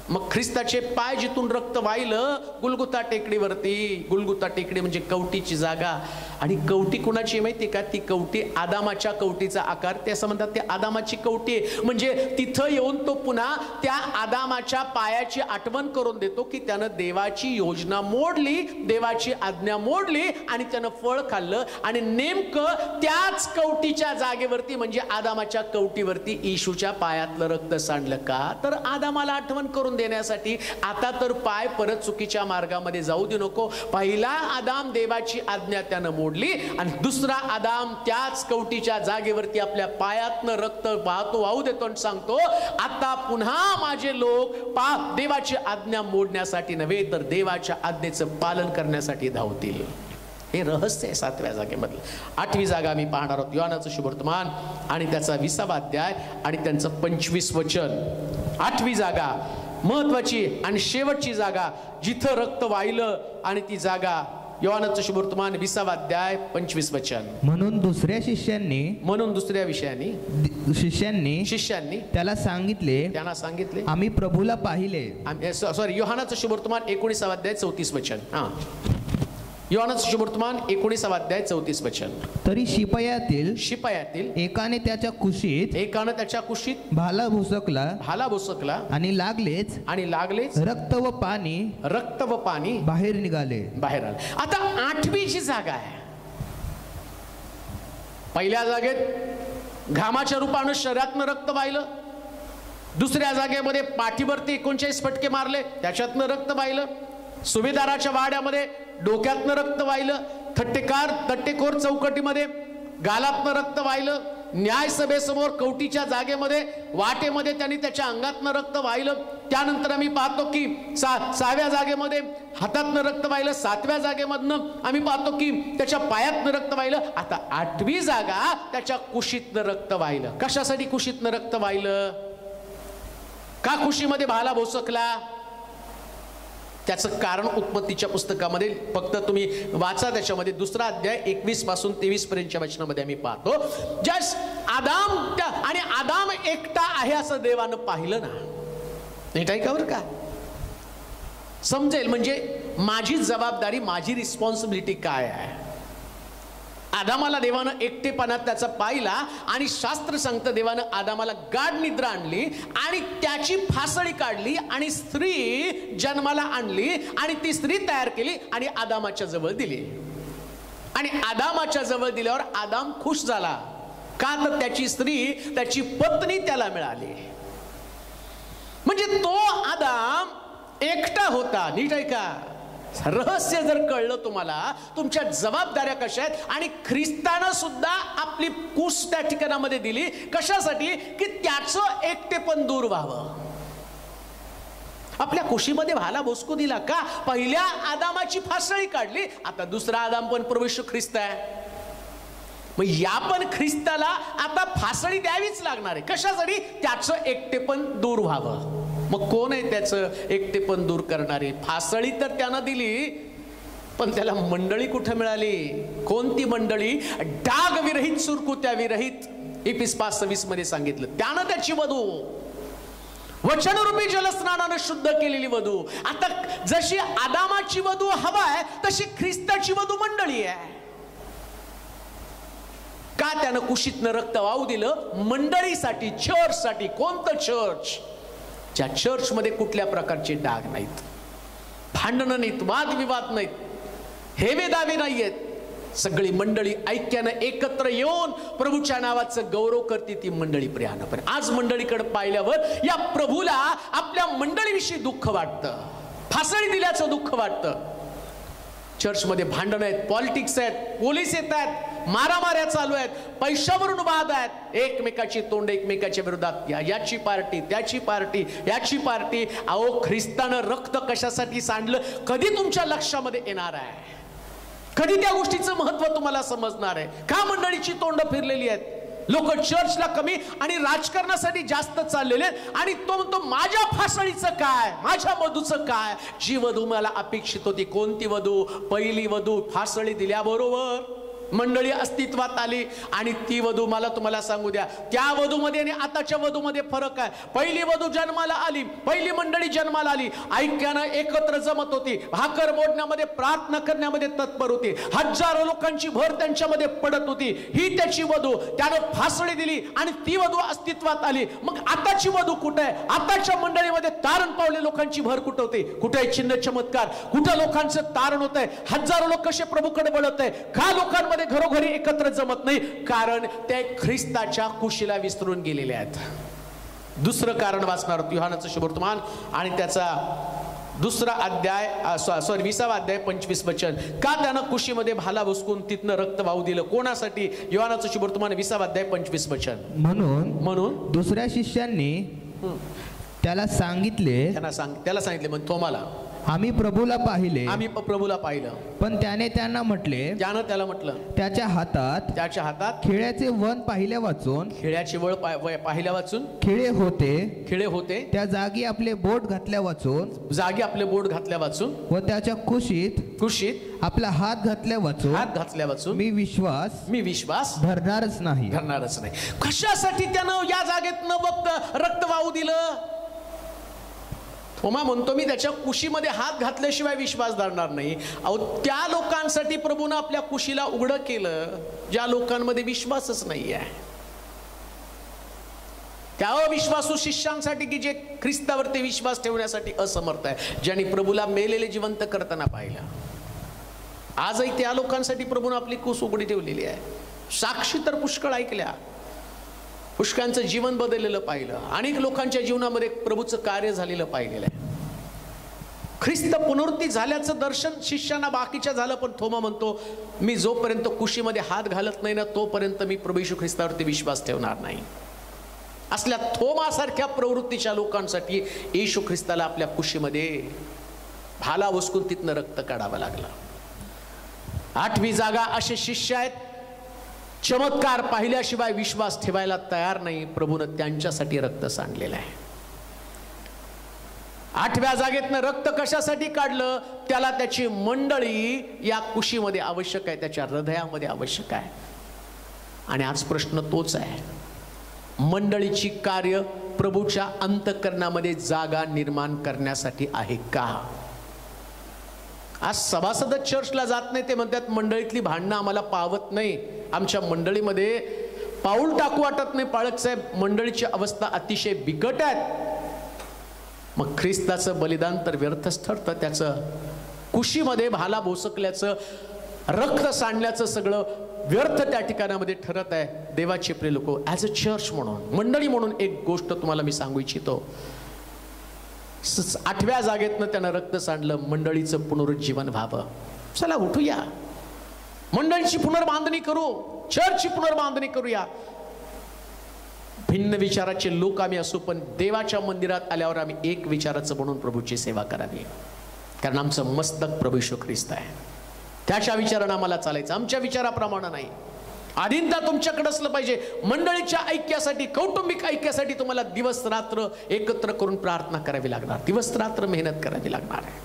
मग ख्रिस्ताचे पाय जिथून रक्त वाहिलं गुलगुता टेकडीवरती, गुलगुता टेकडी म्हणजे कवटीची जागा. आणि कवटी कुणाची माहिती का? ती कवटी आदामाच्या कवटीचा आकार, ते असं म्हणतात ते आदामाची कवटी आहे. म्हणजे तिथं येऊन तो पुन्हा त्या आदामाच्या पायाची आठवण करून देतो की त्यानं देवाची योजना मोडली, देवाची आज्ञा मोडली आणि त्यानं फळ खाल्लं. आणि नेमकं त्याच कवटीच्या जागेवरती म्हणजे आदामाच्या कवटीवरती येशूच्या पायातलं रक्त सांडलं. का? तर आदामाला आठवण करून देण्यासाठी. आता तर पाय परत चुकीच्या मार्गामध्ये जाऊ दे नको. पहिला आदाम देवाची आज्ञा त्यानं मोडली आणि दुसरा आदाम त्याच कवटीच्या जागेवरती आपल्या पायातनं रक्त वाहू देतो आणि सांगतो आता पुन्हा माझे लोक पाप देवाची आज्ञा मोडण्यासाठी नव्हे तर देवाच्या आज्ञेचं पालन करण्यासाठी धावतील. हे रहस्य आहे 7व्या जागेमधलं. 8वी जागा आम्ही पाहणार आहोत, योहानाचं शुभवर्तमान आणि त्याचा 20वा अध्याय आणि त्यांचं 25 वचन. 8वी जागा महत्वाची आणि शेवटची जागा जिथं रक्त वाहिलं आणि ती जागा योहानाचं शुभवर्तमान 20वा अध्याय 25 वचन. म्हणून दुसऱ्या शिष्यांनी त्याला सांगितले आम्ही प्रभूला पाहिले. सॉरी, योहानाचं शुभवर्तमान 19वा अध्याय 34 वचन. योहानाचं शुभवर्तमान 19वा अध्याय 34 वचन. तरी शिपायातील एकाने त्याच्या कुशीत भाला भुसकला आणि लागलेच रक्त व पाणी बाहेर निघाले. आता 8वी जी जागा आहे, पहिल्या जागेत घामाच्या रूपानं शरीरातनं रक्त वाहिलं, दुसऱ्या जागेमध्ये पाठीवरती 39 फटके मारले त्याच्यातनं रक्त वाहिलं, सुभेदाराच्या वाड्यामध्ये डोक्यातनं रक्त वाहिलं, थट्टेखोर चौकटीमध्ये गालातनं रक्त वाहिलं, न्यायसभेसमोर कवटीच्या जागेमध्ये वाटेमध्ये त्यांनी त्याच्या अंगातनं रक्त वाहिलं. त्यानंतर आम्ही पाहतो की 6व्या जागेमध्ये हातातनं रक्त वाहिलं, 7व्या जागेमधनं आम्ही पाहतो की त्याच्या पायातनं रक्त वाहिलं. आता 8वी जागा त्याच्या कुशीतनं रक्त वाहिलं. कशासाठी कुशीतनं रक्त वाहिलं? का कुशीमध्ये भाला भोसकला? त्याचं कारण उत्पत्तीच्या पुस्तकामध्ये फक्त तुम्ही वाचा, त्याच्यामध्ये 2रा अध्याय 21 पासून 23 पर्यंतच्या वचनामध्ये आम्ही पाहतो. जस आदाम एकटा आहे असं देवानं पाहिलं ना, नीट ऐका बरं का, समजेल म्हणजे माझी जबाबदारी, माझी रिस्पॉन्सिबिलिटी काय आहे. आदामाला देवानं एकटेपणात त्याचा पाहिला आणि शास्त्र सांगतं देवानं आदामाला गाढ निद्रा आणली आणि त्याची फासळी काढली आणि स्त्री जन्माला आणली आणि ती स्त्री तयार केली आणि आदामाच्या जवळ दिली. आणि आदामाच्या जवळ दिल्यावर आदाम खुश झाला. का? तर त्याची स्त्री, त्याची पत्नी त्याला मिळाली. म्हणजे तो आदाम एकटा होता. नीट ऐका, रहस्य जर कळलं तुम्हाला, तुमच्या जबाबदाऱ्या कशा आहेत, आणि ख्रिस्तानं सुद्धा आपली कुस त्या ठिकाणामध्ये दिली कशासाठी, की त्याचं एकटेपण दूर व्हावं. आपल्या कुशीमध्ये भाला बोसकू दिला का? पहिल्या आदामाची फासळी काढली, आता दुसरा आदाम पण प्रभू येशू ख्रिस्त आहे. मग या पण ख्रिस्ताला आता फासळी द्यावीच लागणार आहे. कशासाठी? त्याचं एकटेपण दूर व्हावं. मग कोण आहे त्याचं एकटेपण दूर करणारे? फासळी तर त्यानं दिली, पण त्याला मंडळी कुठे मिळाली? कोणती मंडळी? डाग विरहित, सुरकुत्या विरहित. इफिस 5:26 मध्ये सांगितलं. त्यानं त्याची वधू, वचनरूपी जलस्नानानं शुद्ध केलेली वधू. आता जशी आदामाची वधू हवा आहे, तशी ख्रिस्ताची वधू मंडळी आहे. का त्यानं कुशीतनं रक्त वाहू दिलं? मंडळीसाठी, चर्चसाठी. कोणतं चर्च? ज्या चर्च मध्ये कुठल्या प्रकारचे डाग नाहीत, भांडणं नाहीत, वादविवाद नाहीत, हेवेदावे नाहीयेत. सगळी मंडळी ऐक्यानं एकत्र येऊन प्रभूच्या नावाचं गौरव करते ती मंडळी प्रियानं. पण आज मंडळीकडे पाहिल्यावर या प्रभूला आपल्या मंडळीविषयी दुःख वाटतं, फासळी दिल्याचं दुःख वाटतं. चर्चमध्ये भांडण आहेत, पॉलिटिक्स आहेत, पोलीस येत आहेत, मारामाऱ्या चालू आहेत, पैशावरून वाद आहेत, एकमेकाची तोंड एकमेकाच्या विरोधात, याची पार्टी त्याची पार्टी याची पार्टी. अहो, ख्रिस्तानं रक्त कशासाठी सांडलं कधी तुमच्या लक्षामध्ये येणार आहे? कधी त्या गोष्टीचं महत्व तुम्हाला समजणार आहे? का मंडळीची तोंड फिरलेली आहेत? लोक चर्चला कमी आणि राजकारणासाठी जास्त चाललेले. आणि तो म्हणतो माझ्या फासळीचं काय, माझ्या वधूचं काय? जी वधू मला अपेक्षित होती, कोणती वधू? पहिली वधू. फासळी दिल्याबरोबर मंडळी अस्तित्वात आली, आणि ती वधू, मला तुम्हाला सांगू द्या, त्या वधूमध्ये आणि आताच्या वधूमध्ये फरक आहे. पहिली वधू जन्माला आली, पहिली मंडळी जन्माला आली, ऐक्यानं एकत्र जमत होती, भाकर मोडण्यामध्ये, प्रार्थना करण्यामध्ये तत्पर होती, हजारो लोकांची भर त्यांच्यामध्ये पडत होती. ही त्याची वधू. त्यानं फासळी दिली आणि ती वधू अस्तित्वात आली. मग आताची वधू कुठे आहे? आताच्या मंडळीमध्ये तारण पावले लोकांची भर कुठे होते? कुठे आहे चिन्ह चमत्कार? कुठं लोकांचं तारण होत आहे? हजारो लोक कसे प्रभूकडे वळत आहे? का लोकांमध्ये घरोघरी एकत्र जमत नाही? कारण ते ख्रिस्ताच्या कुशीला विसरून गेलेले आहेत. दुसरं कारण वाचणार आहोत, योहानाचं शुभवर्तमान आणि त्याचा दुसरा अध्याय, 20वा अध्याय 25 वचन. का त्यानं कुशीमध्ये भाला भुसकून तिथनं रक्त वाहू दिलं? कोणासाठी? योहानाचं शुभवर्तमान 20वा अध्याय 25 वचन. म्हणून दुसऱ्या शिष्यांनी त्याला सांगितले, त्याला सांगितले म्हणजे थोमाला, आम्ही प्रभूला पाहिलं. पण त्याने त्यांना म्हटले, त्याला म्हटलं, त्याच्या हातात खिळ्याचे वन पाहिल्या वाचून, खिळ्याची वळ पाहिल्या वाचून, खिळे होते त्या जागी आपले बोट घातल्या वाचून, व त्याच्या कुशीत आपला हात घातल्या वाचून मी विश्वास धरणारच नाही. कशासाठी त्यानं या जागेत न बघता रक्त वाहू दिलं? थोमा म्हणतो, मी त्याच्या कुशीमध्ये हात घातल्याशिवाय विश्वास धरणार नाही. अहो, त्या लोकांसाठी प्रभूनं आपल्या कुशीला उघडं केलं ज्या लोकांमध्ये विश्वासच नाही आहे. त्या अविश्वासू शिष्यांसाठी की जे ख्रिस्तावरती विश्वास ठेवण्यासाठी असमर्थ आहे, ज्यांनी प्रभूला मेलेले जिवंत करताना पाहिलं. आजही त्या लोकांसाठी प्रभूनं आपली कुस उघडी ठेवलेली आहे. साक्षी तर पुष्कळ ऐकल्या, पुष्कळांचं जीवन बदललेलं पाहिलं, अनेक लोकांच्या जीवनामध्ये प्रभूचं कार्य झालेलं पाहिलेलं आहे. ख्रिस्त पुनरुत्थान झाल्याचं दर्शन शिष्यांना बाकीच्या झालं, पण थोमा म्हणतो, मी जोपर्यंत कुशीमध्ये हात घालत नाही ना, तोपर्यंत मी प्रभू येशू ख्रिस्तावरती विश्वास ठेवणार नाही. असल्या थोमासारख्या प्रवृत्तीच्या लोकांसाठी येशू ख्रिस्ताला आपल्या कुशीमध्ये भाला वसकून तिथनं रक्त काढावं लागलं. 8वी जागा असे शिष्य आहेत, चमत्कार पाहिल्याशिवाय विश्वास ठेवायला तयार नाही. प्रभूनं त्यांच्यासाठी रक्त सांडलेलं आहे. 8व्या जागेतनं रक्त कशासाठी काढलं? त्याला त्याची मंडळी या कुशीमध्ये आवश्यक आहे, त्याच्या हृदयामध्ये आवश्यक आहे. आणि आज प्रश्न तोच आहे, मंडळीची कार्य प्रभूच्या अंतःकरणामध्ये जागा निर्माण करण्यासाठी आहे का? आज सभासद चर्चला जात नाही, ते म्हणतात मंडळीतली भांडणं आम्हाला पावत नाही, आमच्या मंडळीमध्ये पाऊल टाकू वाटत नाही. पाळक साहेब, मंडळीची अवस्था अतिशय बिकट आहे. मग ख्रिस्ताचं बलिदान तर व्यर्थच ठरतं. त्याचं कुशीमध्ये भाला बोसकल्याचं, रक्त सांडल्याचं सगळं व्यर्थ त्या ठिकाणामध्ये ठरत आहे. देवाचे प्रिय लोक, ॲज अ चर्च म्हणून, मंडळी म्हणून एक गोष्ट तुम्हाला मी सांगू इच्छितो. 8व्या जागेतनं त्यानं रक्त सांडलं, मंडळीचं पुनरुज्जीवन व्हावं. चला उठूया, मंडळीची पुनर्बांधणी करू, चर्चची पुनर्बांधणी करूया. भिन्न विचाराचे लोक आम्ही असू, पण देवाच्या मंदिरात आल्यावर आम्ही एक विचाराचं म्हणून प्रभूची सेवा करावी. कारण आमचं मस्तक प्रभू येशू ख्रिस्त आहे. त्याच्या विचारानं आम्हाला चालायचं, आमच्या विचाराप्रमाणे नाही. आधीनता तुमच्याकडे असलं पाहिजे. मंडळीच्या ऐक्यासाठी, कौटुंबिक ऐक्यासाठी तुम्हाला दिवस रात्र एकत्र करून प्रार्थना करावी लागणार, दिवस रात्र मेहनत करावी लागणार आहे.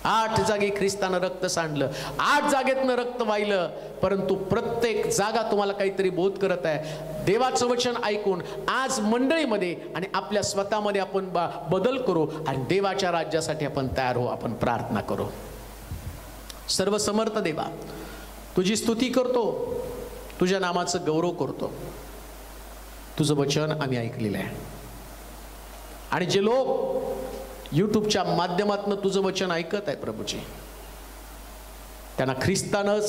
8 जागी ख्रिस्तानं रक्त सांडलं, 8 जागेतनं रक्त वाहिलं, परंतु प्रत्येक जागा तुम्हाला काहीतरी बोध करत आहे. देवाचं वचन ऐकून आज मंडळीमध्ये आणि आपल्या स्वतःमध्ये आपण बदल करू आणि देवाच्या राज्यासाठी आपण तयार हो. आपण प्रार्थना करू. सर्व समर्थ देवा, तुझी स्तुती करतो, तुझ्या नामाचं गौरव करतो. तुझं वचन आम्ही ऐकलेलं आहे आणि जे लोक यूट्यूबच्या माध्यमातून तुझं वचन ऐकत आहे प्रभूजी, त्यांना ख्रिस्तानं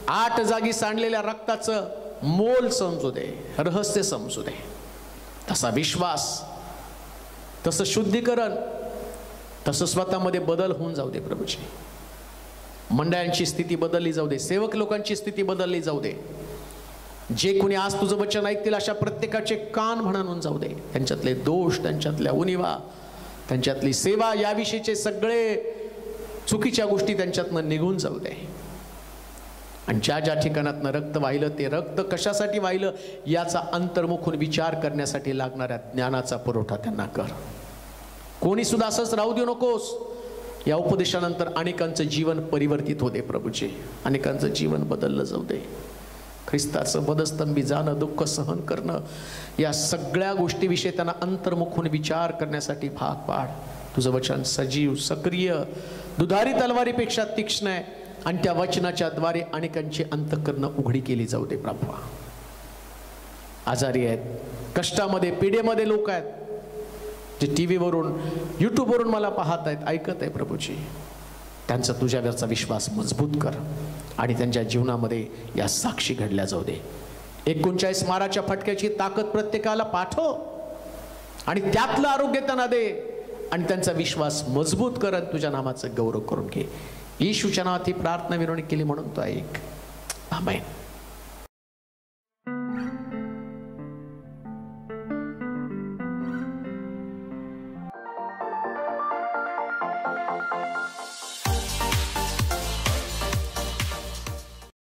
8 जागी सांडलेल्या रक्ताचं मोल समजू दे, रहस्य समजू दे. तसा विश्वास, तसं शुद्धीकरण, तसं स्वतःमध्ये बदल होऊन जाऊ दे प्रभूजी. मंडळांची स्थिती बदलली जाऊ दे, सेवक लोकांची स्थिती बदलली जाऊ दे. जे कोणी आज तुझं वचन ऐकतील अशा प्रत्येकाचे कान म्हणून जाऊ दे. त्यांच्यातले दोष, त्यांच्यातल्या उणिवा, त्यांच्यातली सेवा याविषयीचे सगळे चुकीच्या गोष्टी त्यांच्यातनं निघून जाऊ दे. आणि ज्या ज्या ठिकाणातनं रक्त वाहिलं, ते रक्त कशासाठी वाहिलं याचा अंतर्मुखून विचार करण्यासाठी लागणाऱ्या ज्ञानाचा पुरवठा त्यांना कर. कोणी सुद्धा असंच राहू देऊ नकोस. या उपदेशानंतर अनेकांचं जीवन परिवर्तित होते प्रभूजी, अनेकांचं जीवन बदललं जाऊ दे. ख्रिस्ताचं बदस्तंभी जाणं, दुःख सहन करणं, या सगळ्या गोष्टीविषयी त्यांना अंतर्मुखून विचार करण्यासाठी भाग पाड. तुझं वचन सजीव, सक्रिय, दुधारी तलवारीपेक्षा तीक्ष्ण आहे आणि त्या वचनाच्या द्वारे अनेकांची अंतःकरणं उघडी केली जाऊ दे प्रभू. आजारी आहेत, कष्टामध्ये, पिढेमध्ये लोक आहेत, जे टीव्हीवरून, यूट्यूबवरून मला पाहत आहेत, ऐकत आहे प्रभूजी, त्यांचा तुझ्यावरचा विश्वास मजबूत कर आणि त्यांच्या जीवनामध्ये या साक्षी घडल्या जाऊ दे. 39 माराच्या फटक्याची ताकद प्रत्येकाला पाठव आणि त्यातलं आरोग्य त्यांना दे आणि त्यांचा विश्वास मजबूत कर आणि तुझ्या नामाचं गौरव करून घे. येशूच्या नावात ही प्रार्थना विनवणी केली म्हणून तो ऐक. आमेन.